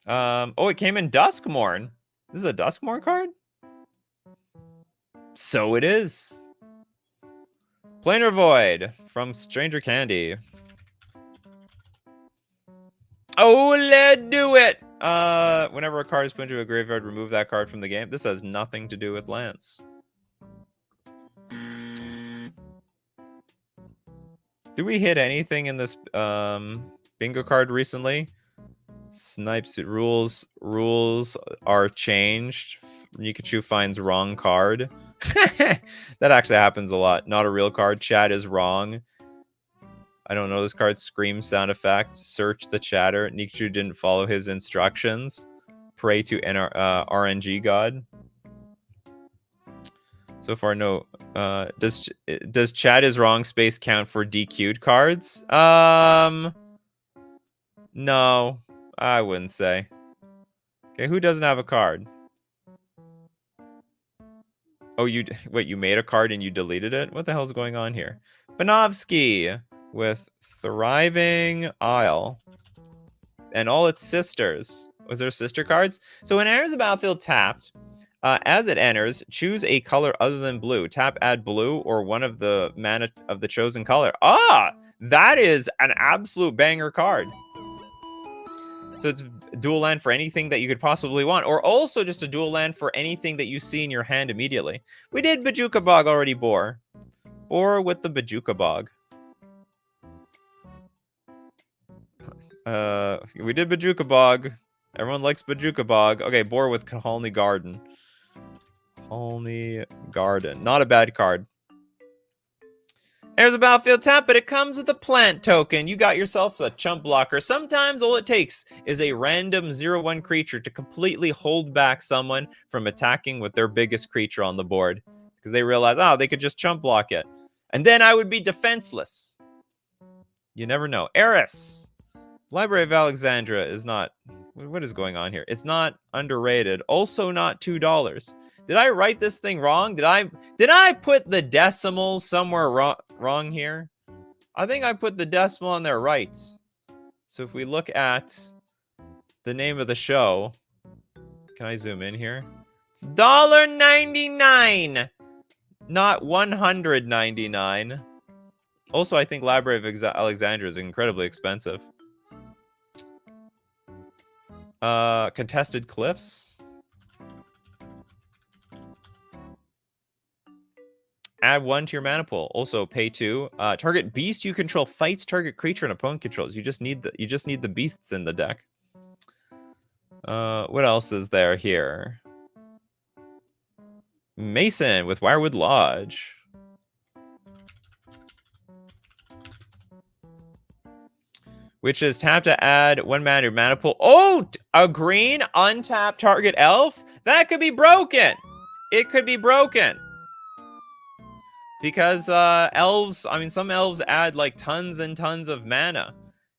Oh, it came in Duskmourn. This is a Duskmourn card? So it is. Planar Void from Stranger Candy. Oh, let's do it! Whenever a card is put into a graveyard, remove that card from the game. This has nothing to do with lands. Did we hit anything in this bingo card recently? Snipes rules are changed. Nikachu finds wrong card. That actually happens a lot. Not a real card. Chat is wrong. I don't know this card. Scream sound effect. Search the chatter. Nikachu didn't follow his instructions. Pray to RNG god. So far, no. Does chat is wrong space count for DQ'd cards? No, I wouldn't say. Okay, who doesn't have a card? Oh, wait, you made a card and you deleted it? What the hell's going on here? Banovsky with Thriving Isle and all its sisters. Was there sister cards? So when enters the battlefield tapped, as it enters, choose a color other than blue. Tap, add blue or one of the mana of the chosen color. Ah, that is an absolute banger card. So it's dual land for anything that you could possibly want, or also just a dual land for anything that you see in your hand immediately. We did Bajuka Bog already, Boar. Boar with the Bajuka Bog. We did Bajuka Bog. Everyone likes Bajuka Bog. Okay, Boar with Kahalni Garden. Kahalni Garden. Not a bad card. There's a battlefield tap, but it comes with a plant token. You got yourself a chump blocker. Sometimes all it takes is a random 0/1 creature to completely hold back someone from attacking with their biggest creature on the board. Because they realize, oh, they could just chump block it. And then I would be defenseless. You never know. Eris. Library of Alexandria is not... What is going on here? It's not underrated. Also not $2. Did I write this thing wrong? Did I put the decimal somewhere wrong here? I think I put the decimal on there right. So if we look at the name of the show, can I zoom in here? It's $1.99, not $199. Also, I think Library of Alexandria is incredibly expensive. Contested Cliffs. Add 1 to your mana pool. Also, pay 2. Target beast you control fights target creature and opponent controls. You just need the beasts in the deck. What else is there here? Mason with Wirewood Lodge. Which is tap to add 1 mana to your mana pool. Oh, a green untapped target elf? That could be broken. It could be broken. Because elves, I mean, some elves add like tons and tons of mana.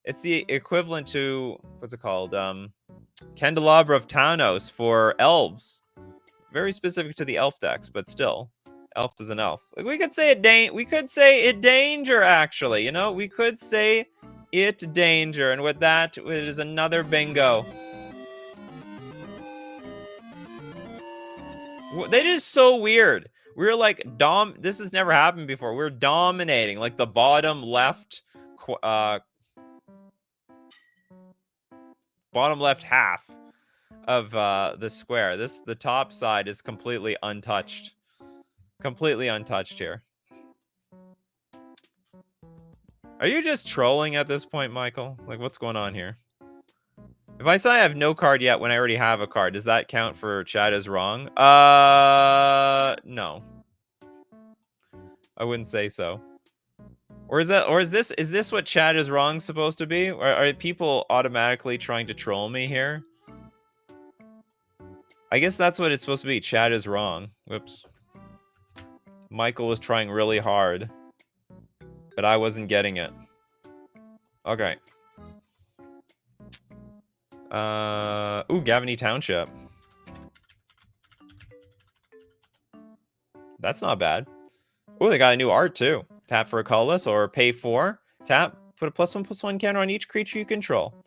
It's the equivalent to, what's it called? Candelabra of Taunos for elves. Very specific to the elf decks, but still, elf is an elf. Like, we could say it danger, actually. You know, we could say it danger, and with that, it is another bingo. That is so weird. We're like this has never happened before. We're dominating like the bottom left half of the square. The top side is completely untouched. Completely untouched here. Are you just trolling at this point, Michael? Like, what's going on here? If I say I have no card yet when I already have a card, does that count for chat is wrong? No. I wouldn't say so. Or is this what chat is wrong supposed to be? Or are people automatically trying to troll me here? I guess that's what it's supposed to be. Chat is wrong. Whoops. Michael was trying really hard, but I wasn't getting it. Okay. Ooh, Gavany Township. That's not bad. Oh, they got a new art too. Tap for a colorless or pay 4. Tap, put a +1/+1 counter on each creature you control.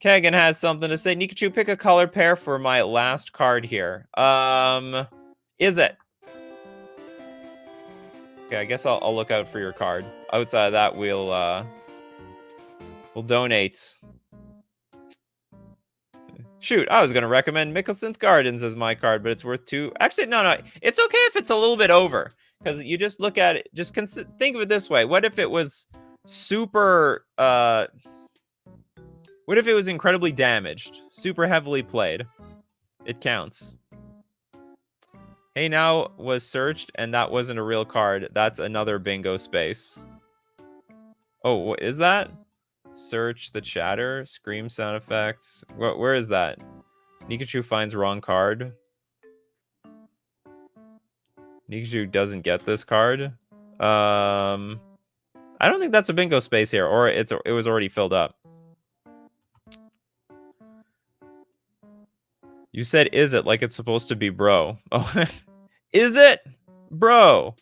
Kagan has something to say. Nikachu, pick a color pair for my last card here. Is it? Okay, I guess I'll look out for your card. Outside of that, we'll donate. Shoot, I was going to recommend Mickelson Gardens as my card, but it's worth 2. Actually, no. It's okay if it's a little bit over. Because you just look at it, just think of it this way. What if it was super, what if it was incredibly damaged? Super heavily played. It counts. Hey Now was searched, and that wasn't a real card. That's another bingo space. Oh, what is that? Search the chatter, scream sound effects. Where is that? Nikachu finds wrong card. Nikachu doesn't get this card. I don't think that's a bingo space here, or it was already filled up. You said, is it, like it's supposed to be bro. Oh, is it? Bro.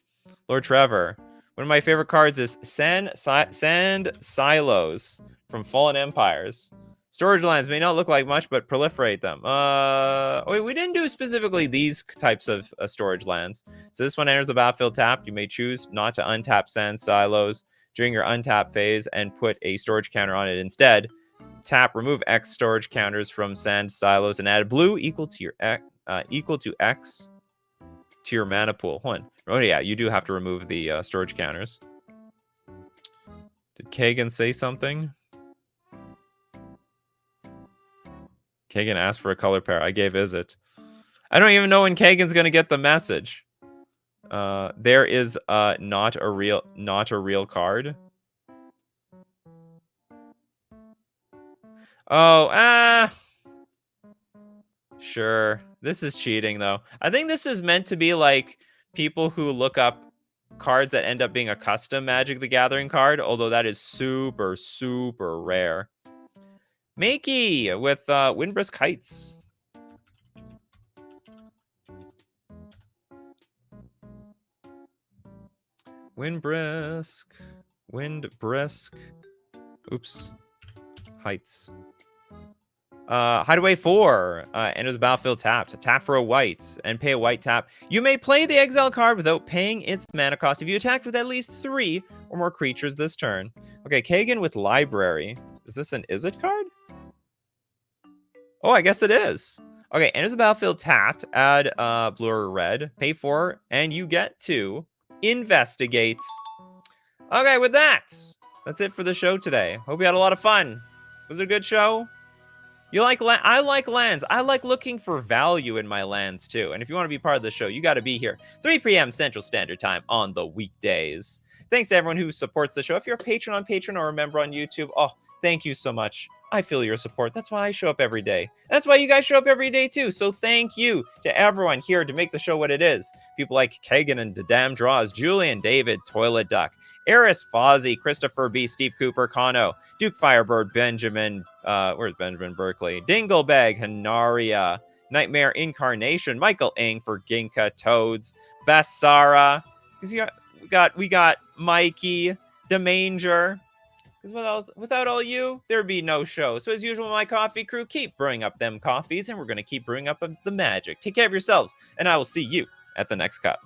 Lord Trevor. One of my favorite cards is Sand Silos from Fallen Empires. Storage lands may not look like much, but proliferate them. Wait, we didn't do specifically these types of storage lands. So this one enters the battlefield tapped. You may choose not to untap Sand Silos during your untap phase and put a storage counter on it instead. Tap, remove X storage counters from Sand Silos and add blue equal to X to your mana pool. Hold on. Oh yeah, you do have to remove the storage counters. Did Kagan say something? Kagan asked for a color pair. I gave is it. I don't even know when Kagan's gonna get the message. There is not a real card. Oh, sure. This is cheating though. I think this is meant to be like people who look up cards that end up being a custom Magic the Gathering card, although that is super, super rare. Makey with Windbrisk Heights. Wind brisk. Wind brisk. Oops. Heights. Hideaway 4. Enters the battlefield tapped. Tap for a white and pay a white tap. You may play the exile card without paying its mana cost if you attacked with at least 3 or more creatures this turn. Okay, Kagan with library. Is this an Is It card? Oh, I guess it is. Okay, enters the battlefield tapped. Add blue or red. Pay 4, and you get to investigate. Okay, with that, that's it for the show today. Hope you had a lot of fun. Was it a good show? You like I like lands. I like looking for value in my lands too. And if you want to be part of the show, you got to be here 3 p.m. Central Standard Time on the weekdays. Thanks to everyone who supports the show. If you're a patron on Patreon or a member on YouTube, oh, thank you so much. I feel your support. That's why I show up every day. That's why you guys show up every day too. So thank you to everyone here to make the show what it is. People like Kagan and the Damn Draws, Julian, David, Toilet Duck, Eris, Fozzie, Christopher B, Steve Cooper, Kano, Duke Firebird, Benjamin, where's Benjamin Berkeley? Dinglebag, Hanaria, Nightmare Incarnation, Michael Ing for Ginka, Toads, Bassara. We got Mikey, the Manger. Because without all you, there'd be no show. So as usual, my coffee crew, keep brewing up them coffees, and we're going to keep brewing up the magic. Take care of yourselves, and I will see you at the next cup.